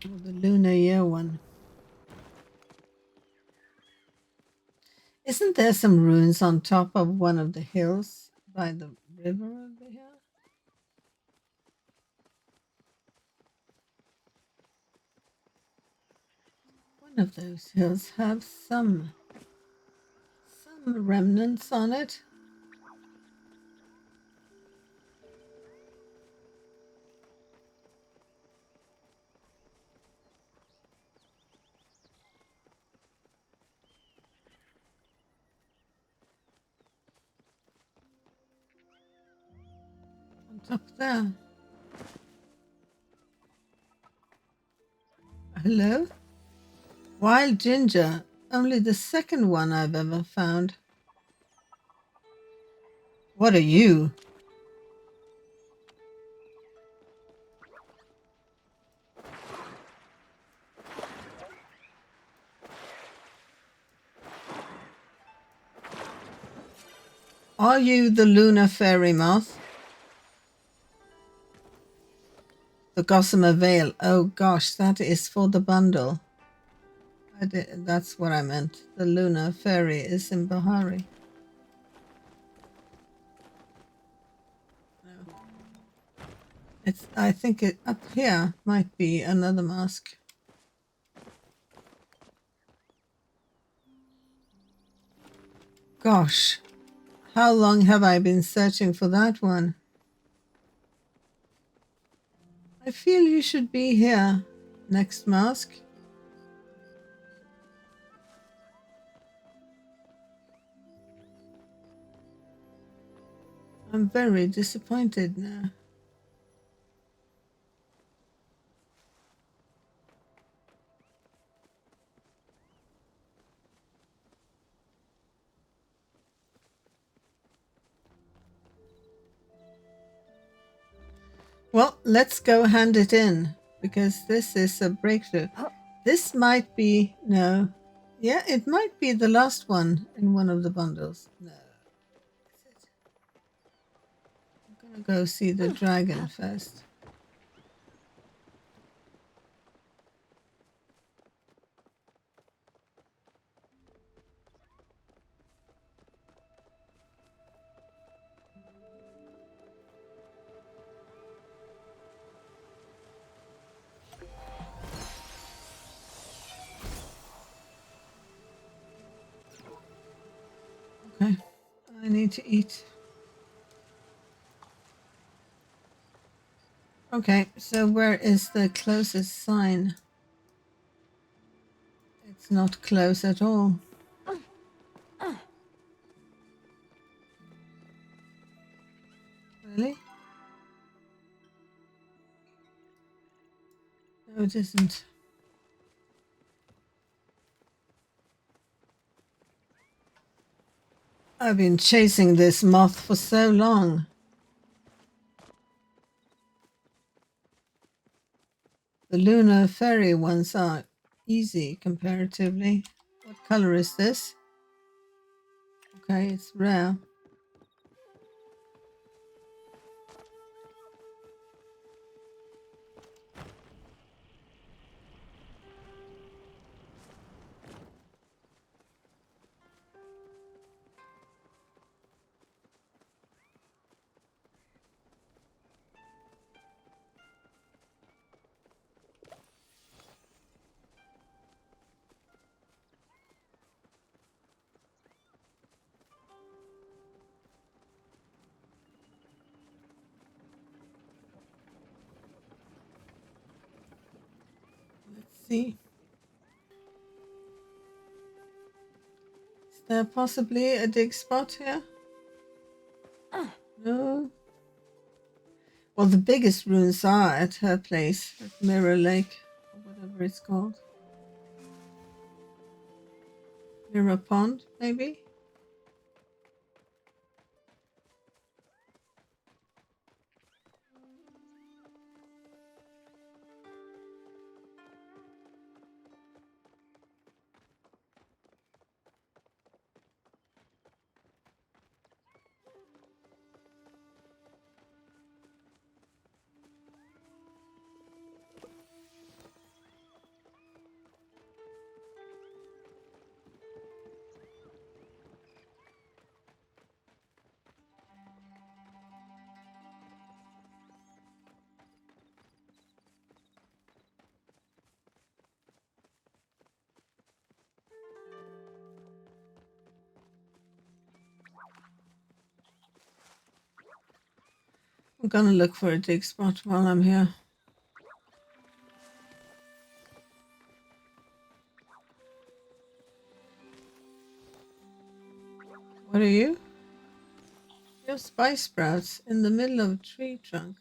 Or the lunar year one. Isn't there some ruins on top of one of the hills by the river over here? One of those hills have some remnants on it. On top there. Hello? Wild ginger. Only the second one I've ever found. What are you? Are you the lunar fairy moth? The gossamer veil. Oh gosh, that is for the bundle. That's what I meant. The lunar fairy is in Bahari. No. I think it up here might be another mask. Gosh, how long have I been searching for that one? I feel you should be here. Next mask. I'm very disappointed now. Well, let's go hand it in, because this is a breakthrough. This might be, no. Yeah, it might be the last one in one of the bundles. No. I'm gonna go see the dragon first. Okay, I need to eat. Okay, so where is the closest sign? It's not close at all. Really? No, it isn't. I've been chasing this moth for so long. The lunar fairy ones are easy comparatively. What color is this? Okay, it's rare. see. Is there possibly a dig spot here? No. Well, the biggest ruins are at her place, at Mirror Lake, or whatever it's called. Mirror Pond, maybe? I'm gonna look for a dig spot while I'm here. What are you? You're spice sprouts in the middle of a tree trunk.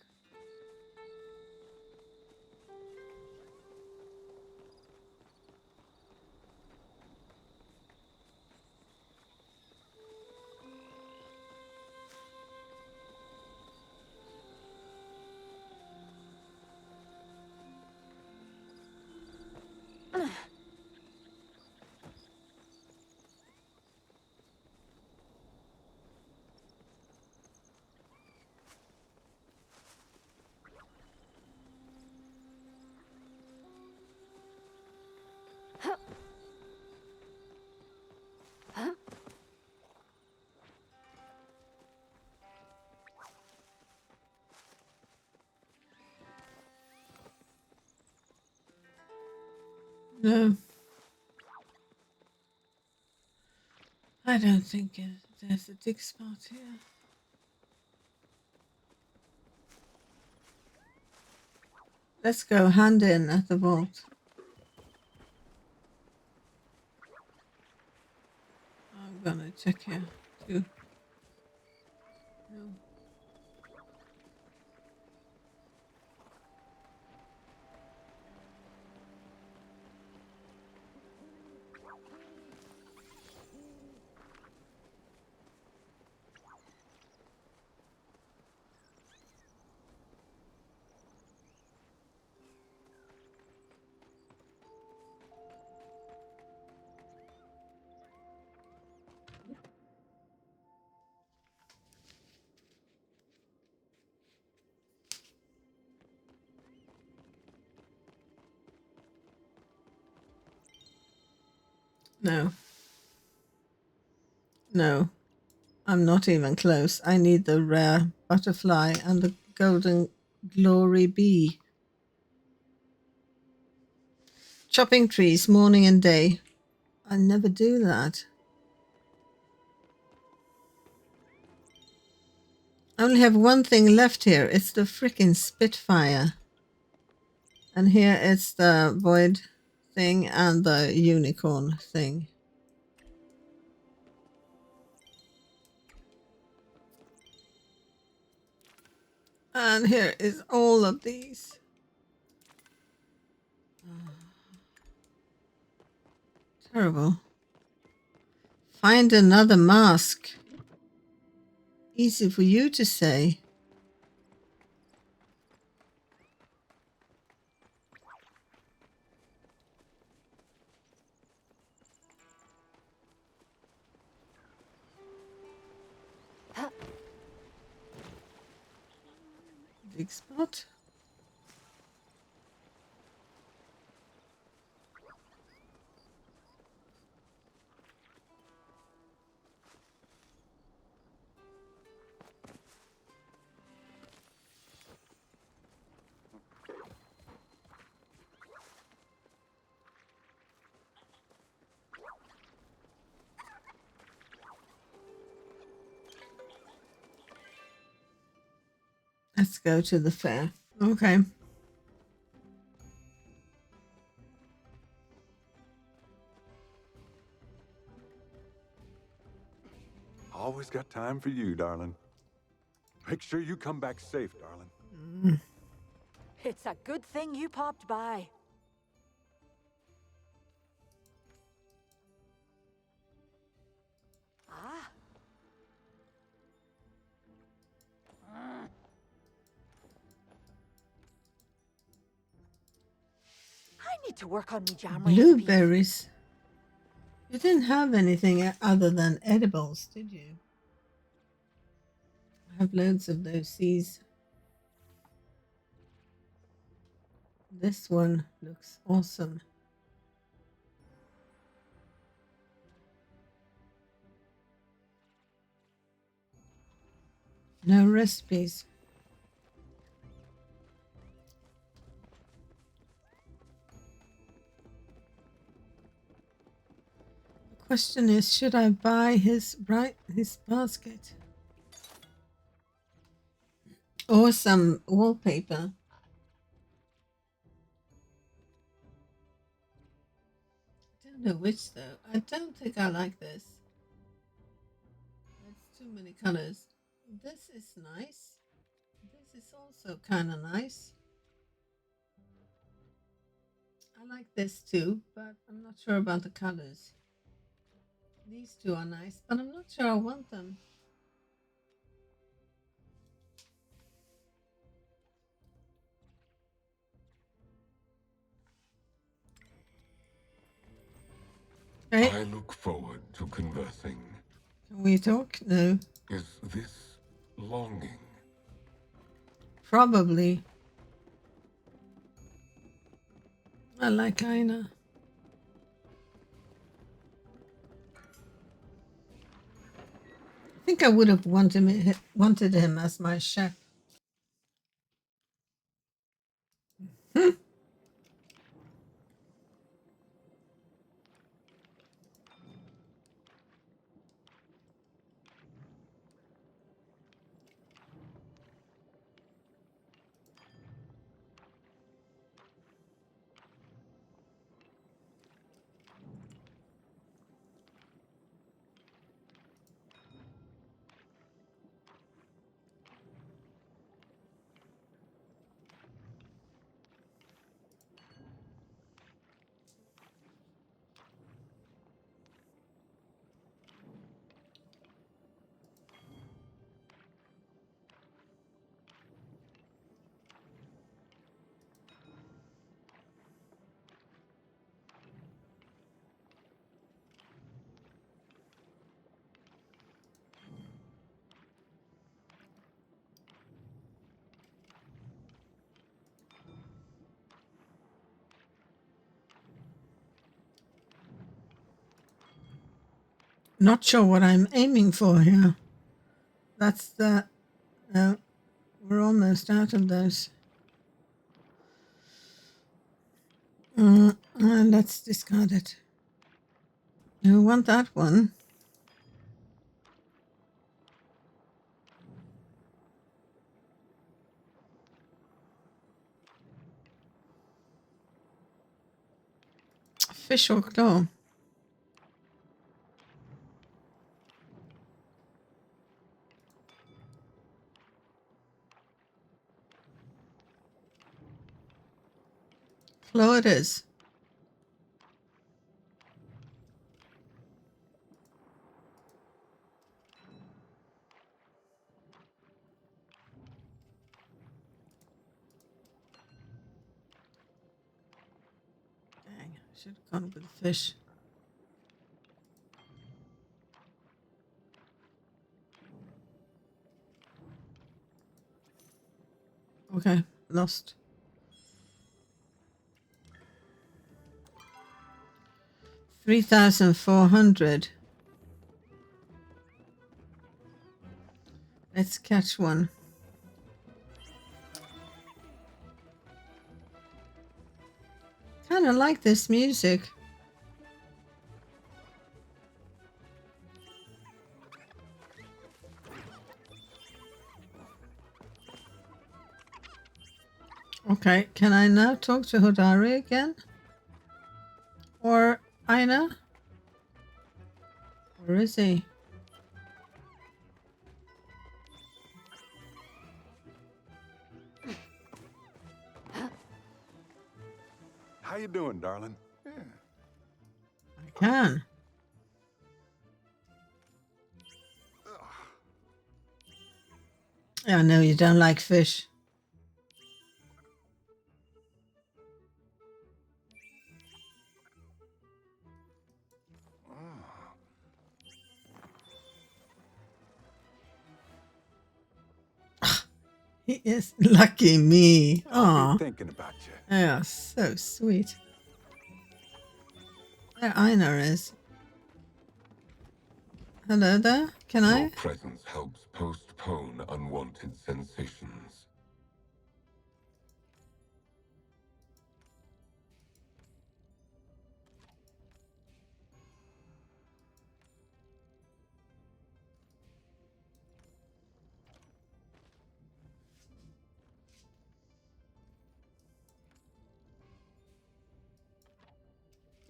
No. I don't think there's a dig spot here. Let's go hand in at the vault. I'm gonna check here too. No. No. No. I'm not even close. I need the rare butterfly and the golden glory bee. Chopping trees morning and day. I never do that. I only have one thing left here. It's the frickin' Spitfire. And here it's the void thing and the unicorn thing. And here is all of these. Terrible. Find another mask. Easy for you to say. Big spot. Let's go to the fair. Okay. always got time for you, darling. Make sure you come back safe, darling. It's a good thing you popped by. Ah. I need to work on me jam recipes. Blueberries. You didn't have anything other than edibles, did you? I have loads of those seeds. This one looks awesome. No recipes. The question is, should I buy his basket? Or some wallpaper? I don't know which though. I don't think I like this. It's too many colors. This is nice. This is also kind of nice. I like this too, but I'm not sure about the colors. These two are nice, but I'm not sure I want them. Okay. I look forward to conversing. Can we talk? No. Is this longing? Probably. I like Aina. I think I would have wanted him as my chef. Not sure what I'm aiming for here. That's the. We're almost out of those. Let's discard it. You want that one? Fish or claw? Claw it is. Dang, I should have gone with the fish. Okay, lost. 3,400. Let's catch one. Kind of like this music. Okay, can I now talk to Hodari again? Or Aina? Where is he? How you doing, darling? Yeah. I can. I know you don't like fish. He is lucky me. I'll Oh, be thinking about you. yeah, so sweet. There Einar is. Hello there. Can Your I? presence helps postpone unwanted sensations.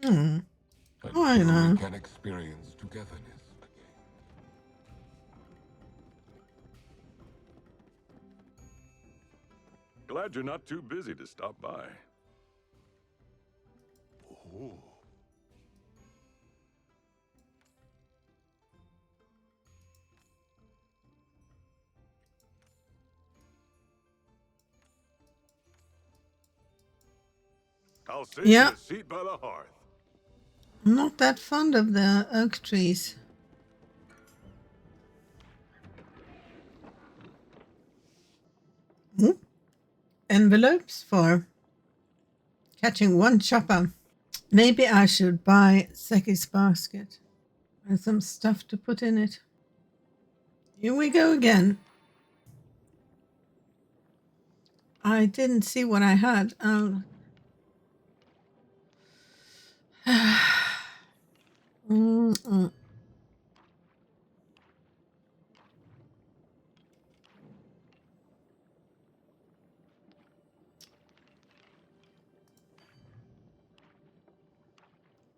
Hmm. Until we Einar. can experience togetherness again. Glad you're not too busy to stop by. Ooh. I'll save you Yeah, a seat by the hearth. I'm not that fond of the oak trees. Hmm? Envelopes for catching one chopper. Maybe I should buy Seki's basket and some stuff to put in it. Here we go again. I didn't see what I had. Mm-mm.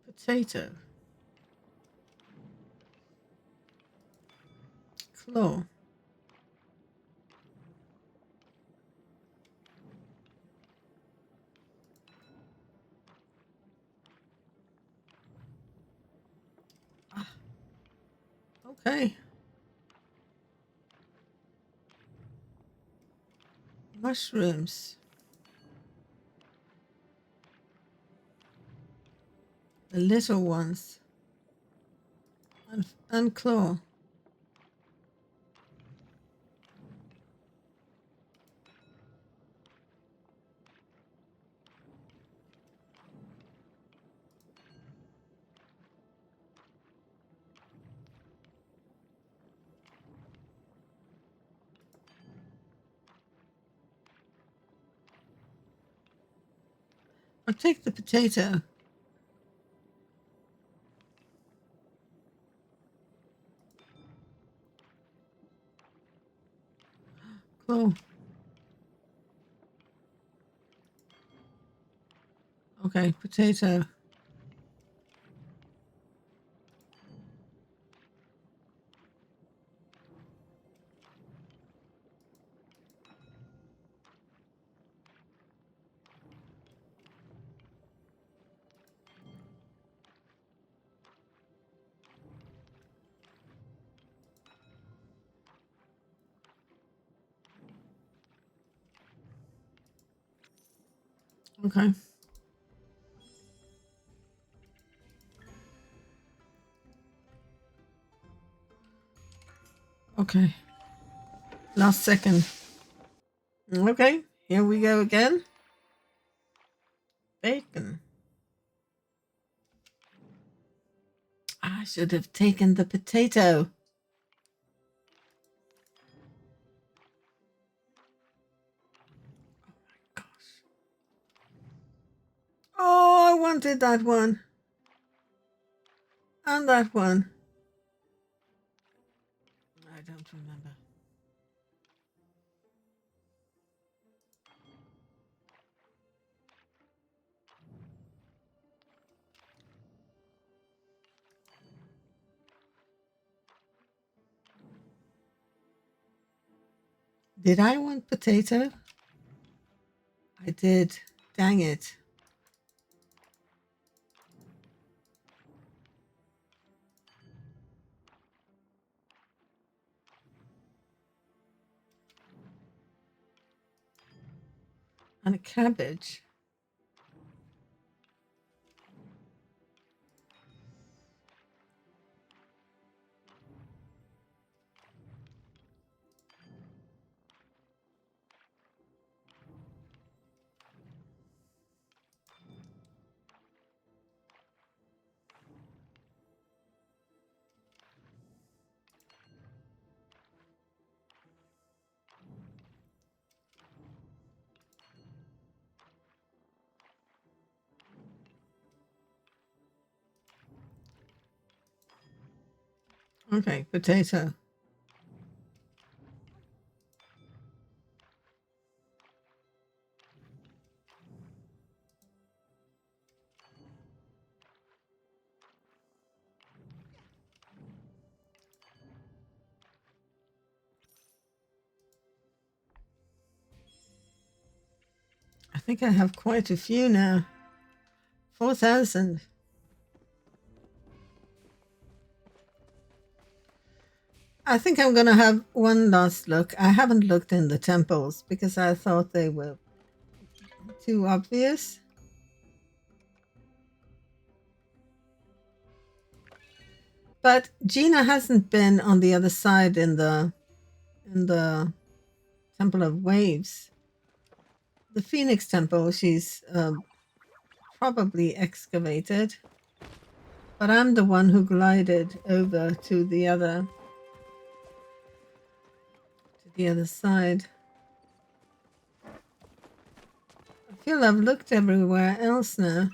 Potato. Claw. Okay. Mushrooms. The little ones. And claw. I'll take the potato. Claw. Okay, potato. Okay. Okay. Last second. Okay, here we go again. Bacon. I should have taken the potato. Gosh. Oh, I wanted that one. And that one. I don't remember. Did I want potato? I did. Dang it. And a cabbage. Okay, potato. I think I have quite a few now. 4,000. I think I'm going to have one last look. I haven't looked in the temples because I thought they were too obvious. But Gina hasn't been on the other side in the Temple of Waves. The Phoenix Temple, she's probably excavated. But I'm the one who glided over to the other side. I feel I've looked everywhere else now.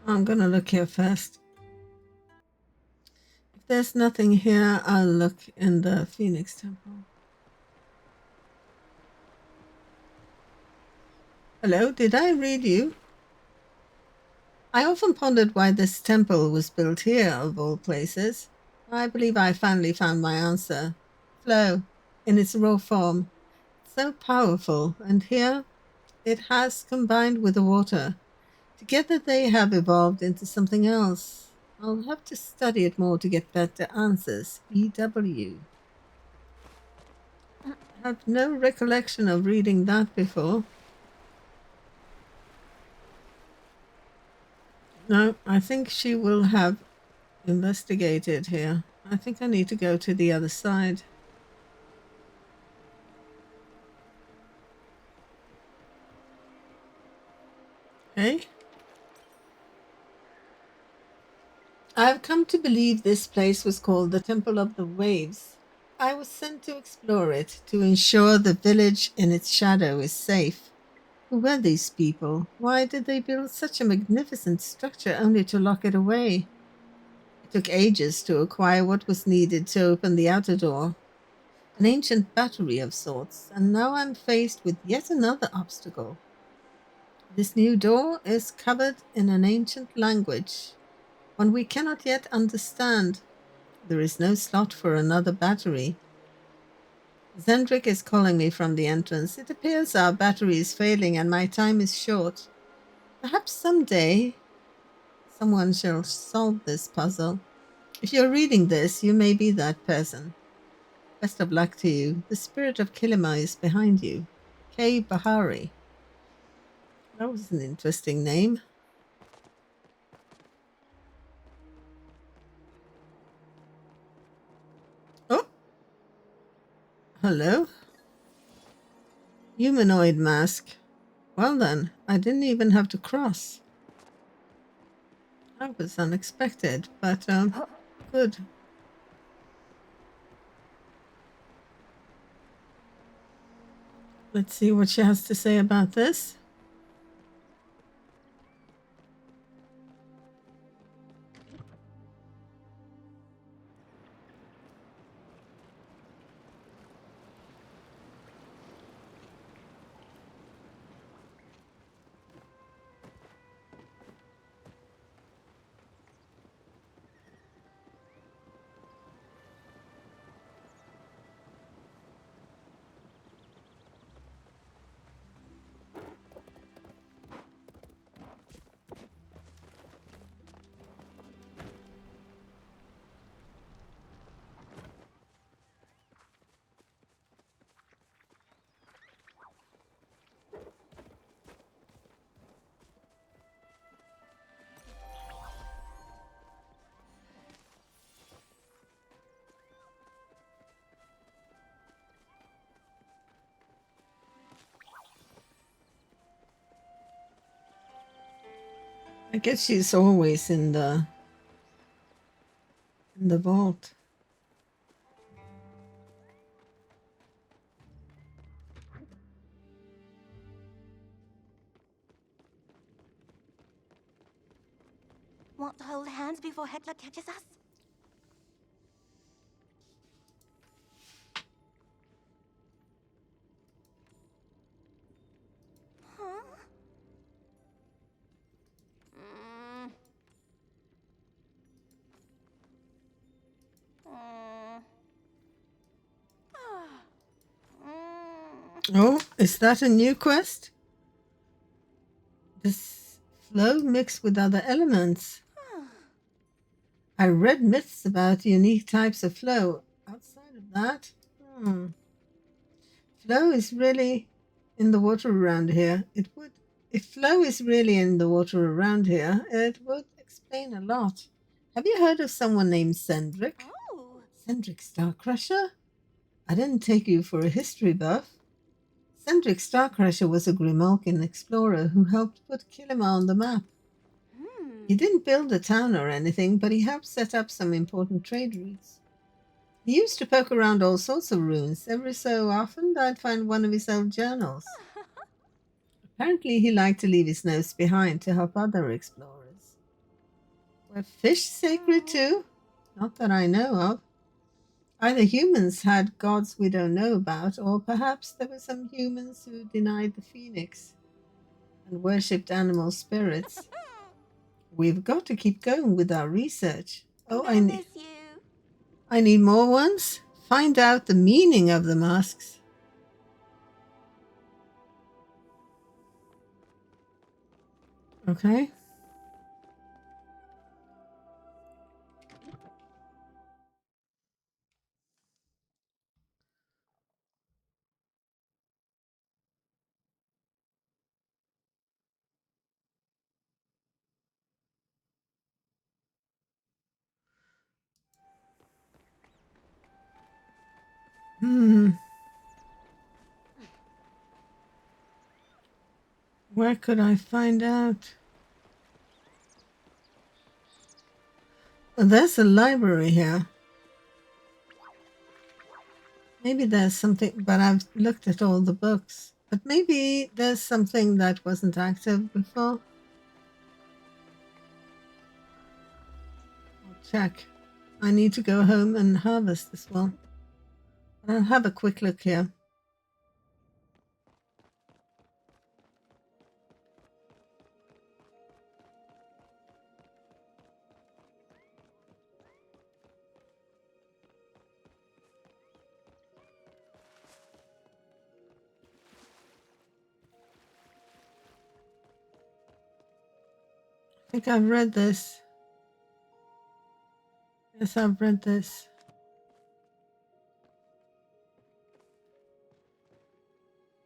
I'm gonna look here first. If there's nothing here, I'll look in the Phoenix Temple. Hello, did I read you? I often pondered why this temple was built here, of all places. I believe I finally found my answer. Flow, in its raw form. So powerful, and here it has combined with the water. Together they have evolved into something else. I'll have to study it more to get better answers. EW. I have no recollection of reading that before. No, I think she will have investigated here. I think I need to go to the other side. Hey? I have come to believe this place was called the Temple of the Waves. I was sent to explore it to ensure the village in its shadow is safe. Who were these people? Why did they build such a magnificent structure only to lock it away? It took ages to acquire what was needed to open the outer door. An ancient battery of sorts, and now I'm faced with yet another obstacle. This new door is covered in an ancient language, one we cannot yet understand. There is no slot for another battery. Zendrick is calling me from the entrance. It appears our battery is failing and my time is short. Perhaps someday someone shall solve this puzzle. If you're reading this, you may be that person. Best of luck to you. The spirit of Kilima is behind you. K. Bahari. That was an interesting name. Oh! Hello? Humanoid mask. Well then, I didn't even have to cross. That was unexpected, but good. Let's see what she has to say about this. I guess she's always in the vault. Want to hold hands before Hecla catches us? Huh? Mm. Mm. Oh, is that a new quest? This flow mixed with other elements. I read myths about unique types of flow. Outside of that, flow is really in the water around here. It would, if flow is really in the water around here, it would explain a lot. Have you heard of someone named Cendric? Oh. Cendric Starcrusher? I didn't take you for a history buff. Cendric Starcrusher was a Grimalkin explorer who helped put Kilima on the map. He didn't build a town or anything, but he helped set up some important trade routes. He used to poke around all sorts of ruins. Every so often, I'd find one of his old journals. Apparently, he liked to leave his notes behind to help other explorers. Were fish sacred too? Not that I know of. Either humans had gods we don't know about, or perhaps there were some humans who denied the phoenix and worshipped animal spirits. We've got to keep going with our research. Oh, I miss you. I need more ones. Find out the meaning of the masks. Okay. Where could I find out? Well, there's a library here. Maybe there's something, but I've looked at all the books. But maybe there's something that wasn't active before. I'll check. I need to go home and harvest this one. I'll have a quick look here. I think I've read this. Yes, I've read this.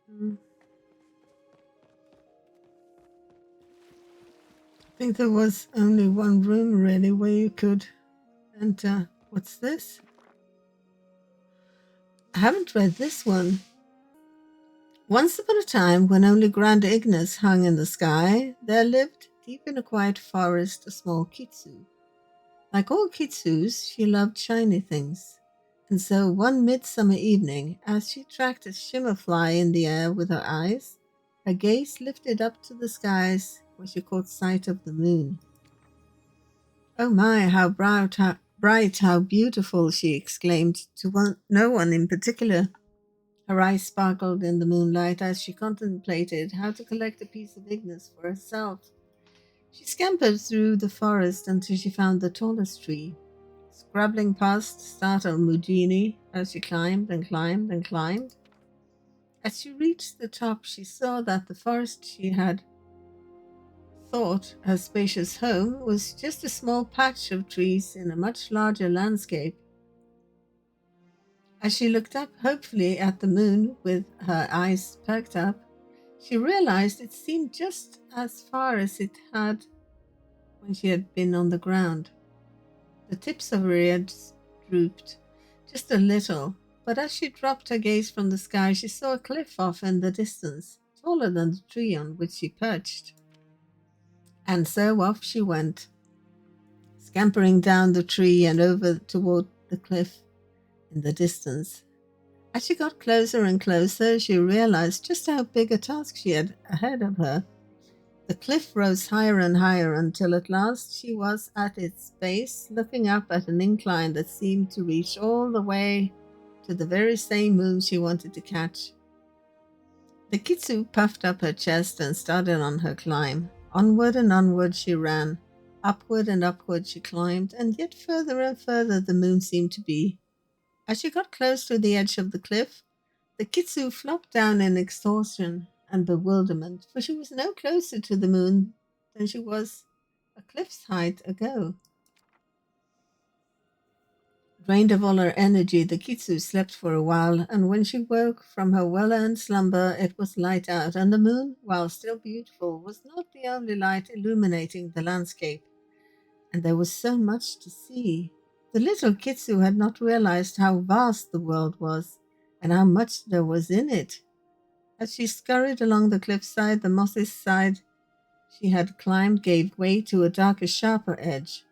I think there was only one room really where you could enter. What's this? I haven't read this one. Once upon a time, when only Grand Ignis hung in the sky, there lived, deep in a quiet forest, a small Kitsu. Like all Kitsus, she loved shiny things. And so one midsummer evening, as she tracked a shimmer fly in the air with her eyes, her gaze lifted up to the skies where she caught sight of the moon. "Oh my, how bright, how beautiful!" she exclaimed, to no one in particular. Her eyes sparkled in the moonlight as she contemplated how to collect a piece of Ignis for herself. She scampered through the forest until she found the tallest tree. Scrabbling past startled Mujini as she climbed and climbed and climbed. As she reached the top, she saw that the forest she had thought her spacious home was just a small patch of trees in a much larger landscape. As she looked up hopefully at the moon with her eyes perked up, she realized it seemed just as far as it had when she had been on the ground. The tips of her ears drooped just a little, but as she dropped her gaze from the sky, she saw a cliff off in the distance, taller than the tree on which she perched. And so off she went, scampering down the tree and over toward the cliff in the distance. As she got closer and closer, she realized just how big a task she had ahead of her. The cliff rose higher and higher until at last she was at its base, looking up at an incline that seemed to reach all the way to the very same moon she wanted to catch. The Kitsu puffed up her chest and started on her climb. Onward and onward she ran. Upward and upward she climbed, and yet further and further the moon seemed to be. As she got close to the edge of the cliff, the Kitsu flopped down in exhaustion and bewilderment, for she was no closer to the moon than she was a cliff's height ago. Drained of all her energy, the Kitsu slept for a while, and when she woke from her well-earned slumber, it was light out, and the moon, while still beautiful, was not the only light illuminating the landscape. And there was so much to see. The little Kitsu had not realized how vast the world was, and how much there was in it. As she scurried along the cliffside, the mossy side she had climbed gave way to a darker, sharper edge.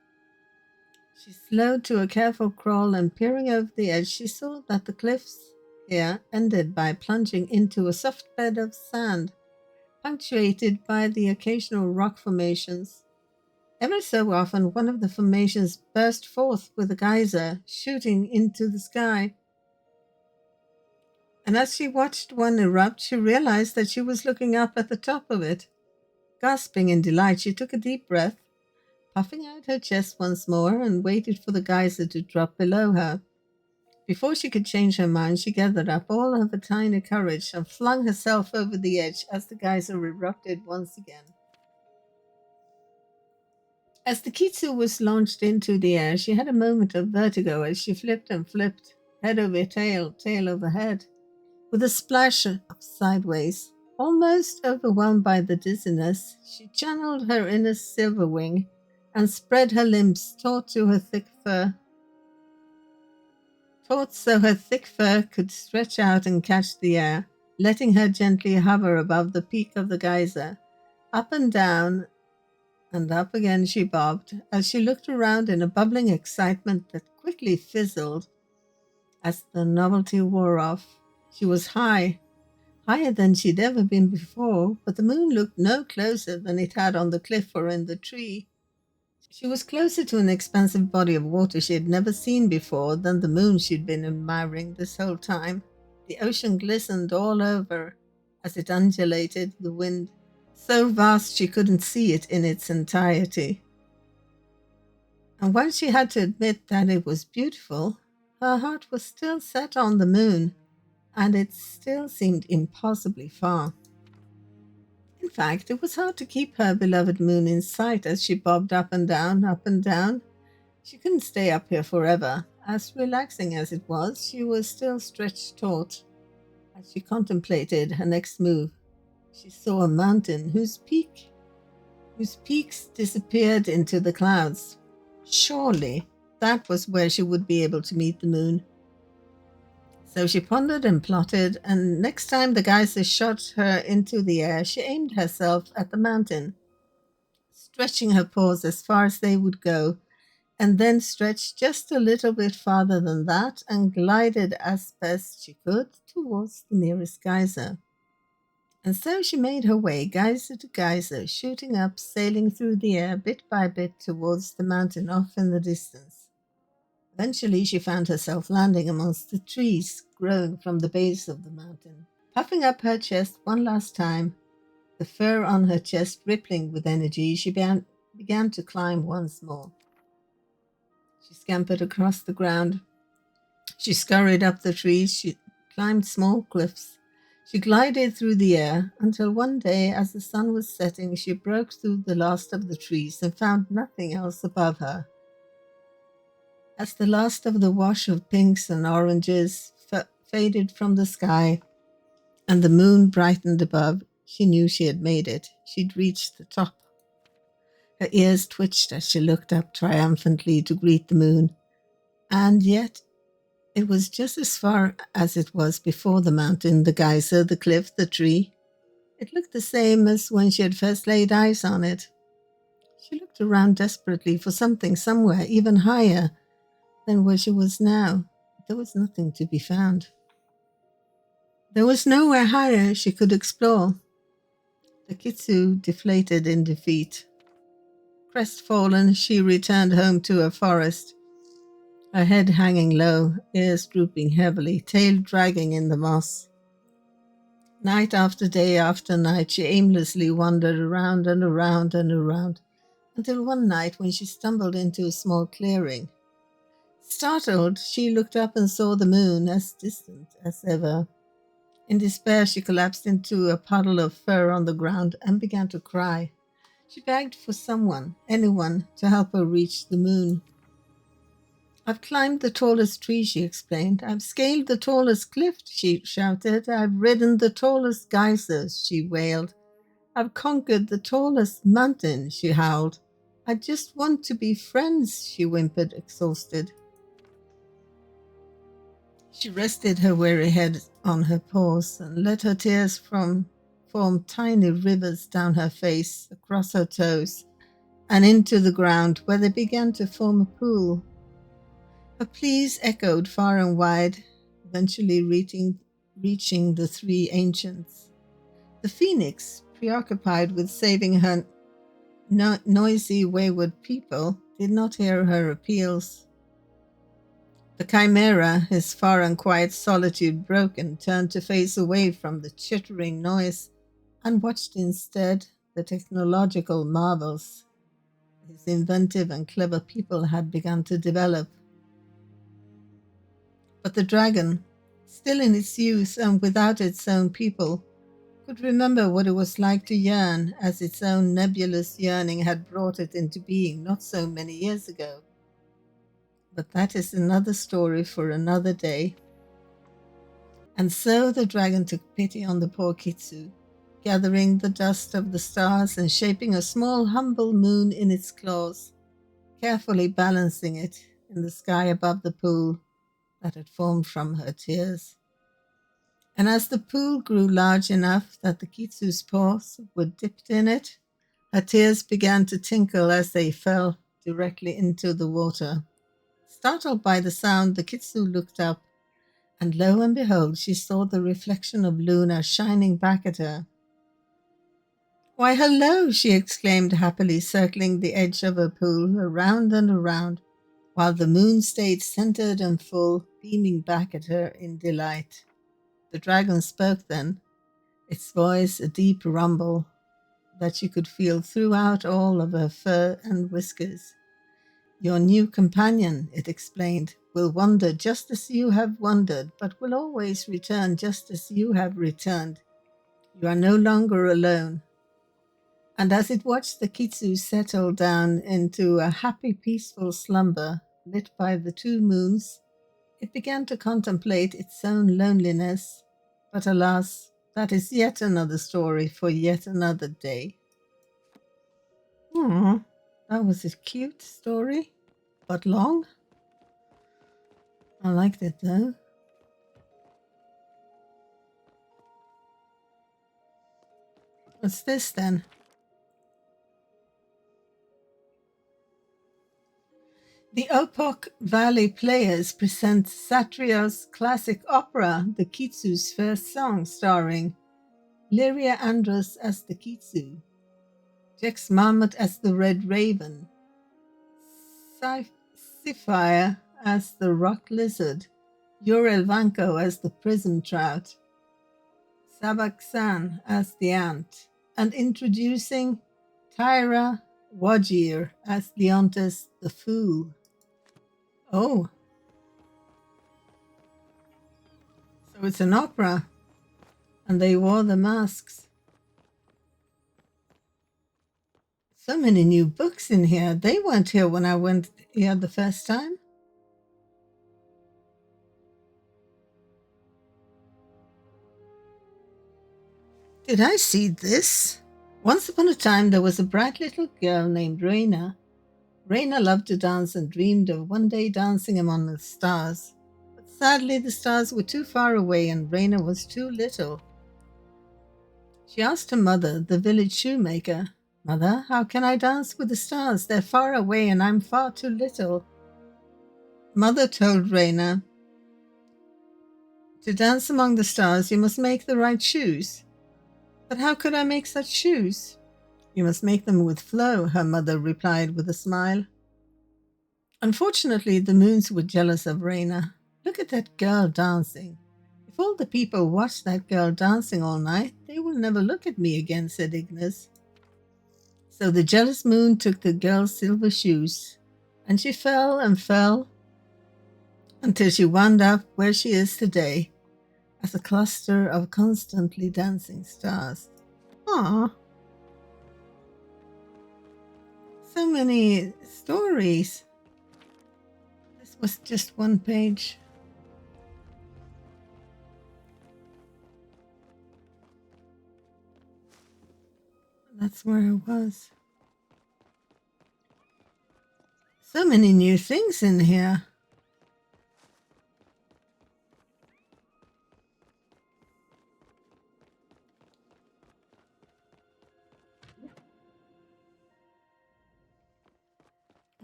She slowed to a careful crawl, and peering over the edge, she saw that the cliffs here ended by plunging into a soft bed of sand, punctuated by the occasional rock formations. Every so often, one of the formations burst forth with a geyser, shooting into the sky. And as she watched one erupt, she realized that she was looking up at the top of it. Gasping in delight, she took a deep breath, puffing out her chest once more, and waited for the geyser to drop below her. Before she could change her mind, she gathered up all of her tiny courage and flung herself over the edge as the geyser erupted once again. As the Kitsu was launched into the air, she had a moment of vertigo as she flipped and flipped, head over tail, tail over head. With a splash of sideways, almost overwhelmed by the dizziness, she channeled her inner silver wing and spread her limbs taut so her thick fur could stretch out and catch the air, letting her gently hover above the peak of the geyser. Up and down and up again she bobbed as she looked around in a bubbling excitement that quickly fizzled as the novelty wore off. She was high, higher than she'd ever been before, but the moon looked no closer than it had on the cliff or in the tree. She was closer to an expansive body of water she had never seen before than the moon she'd been admiring this whole time. The ocean glistened all over as it undulated the wind, so vast she couldn't see it in its entirety. And while she had to admit that it was beautiful, her heart was still set on the moon, and it still seemed impossibly far. In fact, it was hard to keep her beloved moon in sight as she bobbed up and down, up and down. She couldn't stay up here forever. As relaxing as it was, she was still stretched taut. As she contemplated her next move, she saw a mountain whose peaks disappeared into the clouds. Surely that was where she would be able to meet the moon. So she pondered and plotted, and next time the geyser shot her into the air, she aimed herself at the mountain, stretching her paws as far as they would go, and then stretched just a little bit farther than that and glided as best she could towards the nearest geyser. And so she made her way, geyser to geyser, shooting up, sailing through the air bit by bit towards the mountain off in the distance. Eventually, she found herself landing amongst the trees growing from the base of the mountain. Puffing up her chest one last time, the fur on her chest rippling with energy, she began to climb once more. She scampered across the ground. She scurried up the trees. She climbed small cliffs. She glided through the air until one day, as the sun was setting, she broke through the last of the trees and found nothing else above her. As the last of the wash of pinks and oranges faded from the sky and the moon brightened above, she knew she had made it. She'd reached the top. Her ears twitched as she looked up triumphantly to greet the moon. And yet, it was just as far as it was before the mountain, the geyser, the cliff, the tree. It looked the same as when she had first laid eyes on it. She looked around desperately for something somewhere even higher than where she was now. There was nothing to be found. There was nowhere higher she could explore. The Kitsu deflated in defeat. Crestfallen, she returned home to her forest, her head hanging low, ears drooping heavily, tail dragging in the moss. Night after night, she aimlessly wandered around and around and around, until one night when she stumbled into a small clearing. Startled, she looked up and saw the moon as distant as ever. In despair, she collapsed into a puddle of fur on the ground and began to cry. She begged for someone, anyone, to help her reach the moon. I've climbed the tallest tree, she explained. I've scaled the tallest cliff, she shouted. I've ridden the tallest geysers, she wailed. I've conquered the tallest mountain, she howled. I just want to be friends, she whimpered, exhausted. She rested her weary head on her paws and let her tears form tiny rivers down her face, across her toes, and into the ground, where they began to form a pool. Her pleas echoed far and wide, eventually reaching the three ancients. The phoenix, preoccupied with saving her noisy, wayward people, did not hear her appeals. The chimera, his far and quiet solitude broken, turned to face away from the chittering noise and watched instead the technological marvels his inventive and clever people had begun to develop. But the dragon, still in its youth and without its own people, could remember what it was like to yearn as its own nebulous yearning had brought it into being not so many years ago. But that is another story for another day. And so the dragon took pity on the poor Kitsu, gathering the dust of the stars and shaping a small, humble moon in its claws, carefully balancing it in the sky above the pool that had formed from her tears. And as the pool grew large enough that the Kitsu's paws were dipped in it, her tears began to tinkle as they fell directly into the water. Startled by the sound, the Kitsu looked up, and lo and behold, she saw the reflection of Luna shining back at her. "Why, hello!" she exclaimed happily, circling the edge of her pool around and around, while the moon stayed centered and full, beaming back at her in delight. The dragon spoke then, its voice a deep rumble that she could feel throughout all of her fur and whiskers. "Your new companion," it explained, "will wander just as you have wandered, but will always return just as you have returned. You are no longer alone." And as it watched the Kitsu settle down into a happy, peaceful slumber lit by the two moons, it began to contemplate its own loneliness. But alas, that is yet another story for yet another day. That was a cute story, but long. I liked it though. What's this then? The Opok Valley Players present Satrio's classic opera, The Kitsu's First Song, starring Lyria Andros as the Kitsu, Jex Marmot as the Red Raven, Sapphire as the Rock Lizard, Yorel Vanko as the Prism Trout, Sabaksan as the Ant, and introducing Tyra Wajir as Leontes the Fool. Oh, so it's an opera, and they wore the masks. So many new books in here. They weren't here when I went here the first time. Did I see this? Once upon a time, there was a bright little girl named Raina. Raina loved to dance and dreamed of one day dancing among the stars. But sadly, the stars were too far away and Raina was too little. She asked her mother, the village shoemaker, Mother, how can I dance with the stars? They're far away and I'm far too little. Mother told Raina, to dance among the stars, you must make the right shoes. But how could I make such shoes? You must make them with flow, her mother replied with a smile. Unfortunately, the moons were jealous of Raina. Look at that girl dancing. If all the people watch that girl dancing all night, they will never look at me again, said Ignis. So the jealous moon took the girl's silver shoes, and she fell and fell until she wound up where she is today, as a cluster of constantly dancing stars. Ah, so many stories. This was just one page. That's where I was. So many new things in here.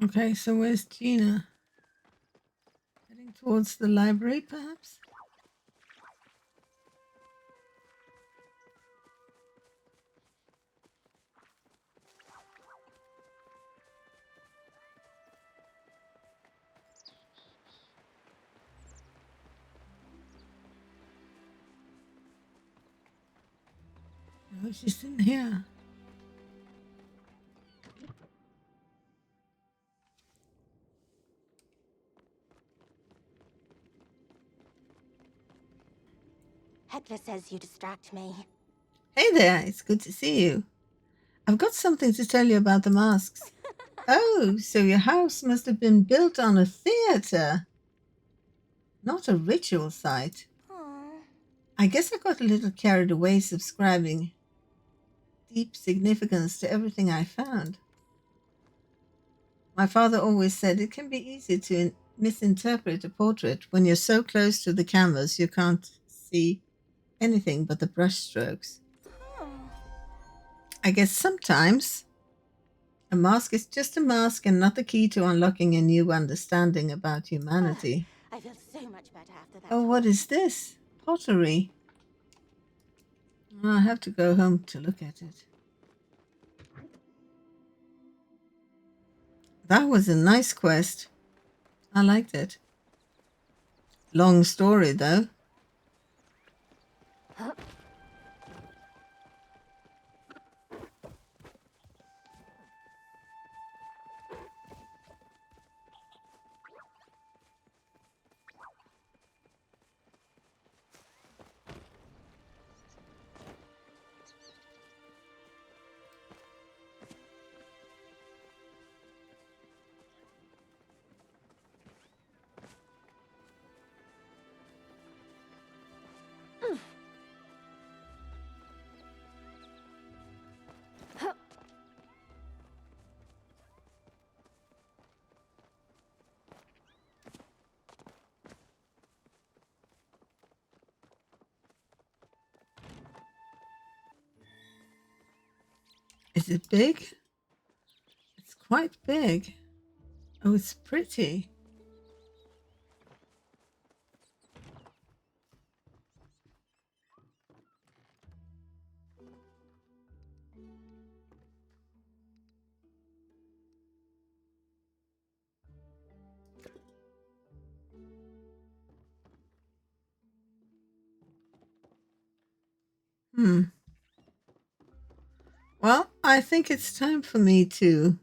Okay, so where's Gina? Heading towards the library, perhaps? No, she's in here. Hecla says you distract me. Hey there, it's good to see you. I've got something to tell you about the masks. Oh, so your house must have been built on a theater, not a ritual site. Aww. I guess I got a little carried away subscribing deep significance to everything I found. My father always said it can be easy to misinterpret a portrait when you're so close to the canvas you can't see anything but the brushstrokes. I guess sometimes a mask is just a mask and not the key to unlocking a new understanding about humanity. I feel so much better after that. Oh, what is this? Pottery. Oh, I have to go home to look at it. That was a nice quest. I liked it. Long story, though. Is it big? It's quite big. Oh, it's pretty. Well, I think it's time for me to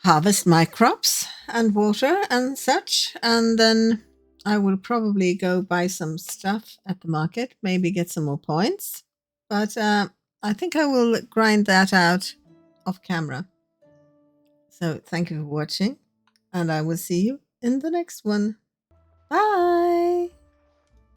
harvest my crops and water and such, and then I will probably go buy some stuff at the market, maybe get some more points. But I think I will grind that out off camera. So thank you for watching, and I will see you in the next one. Bye!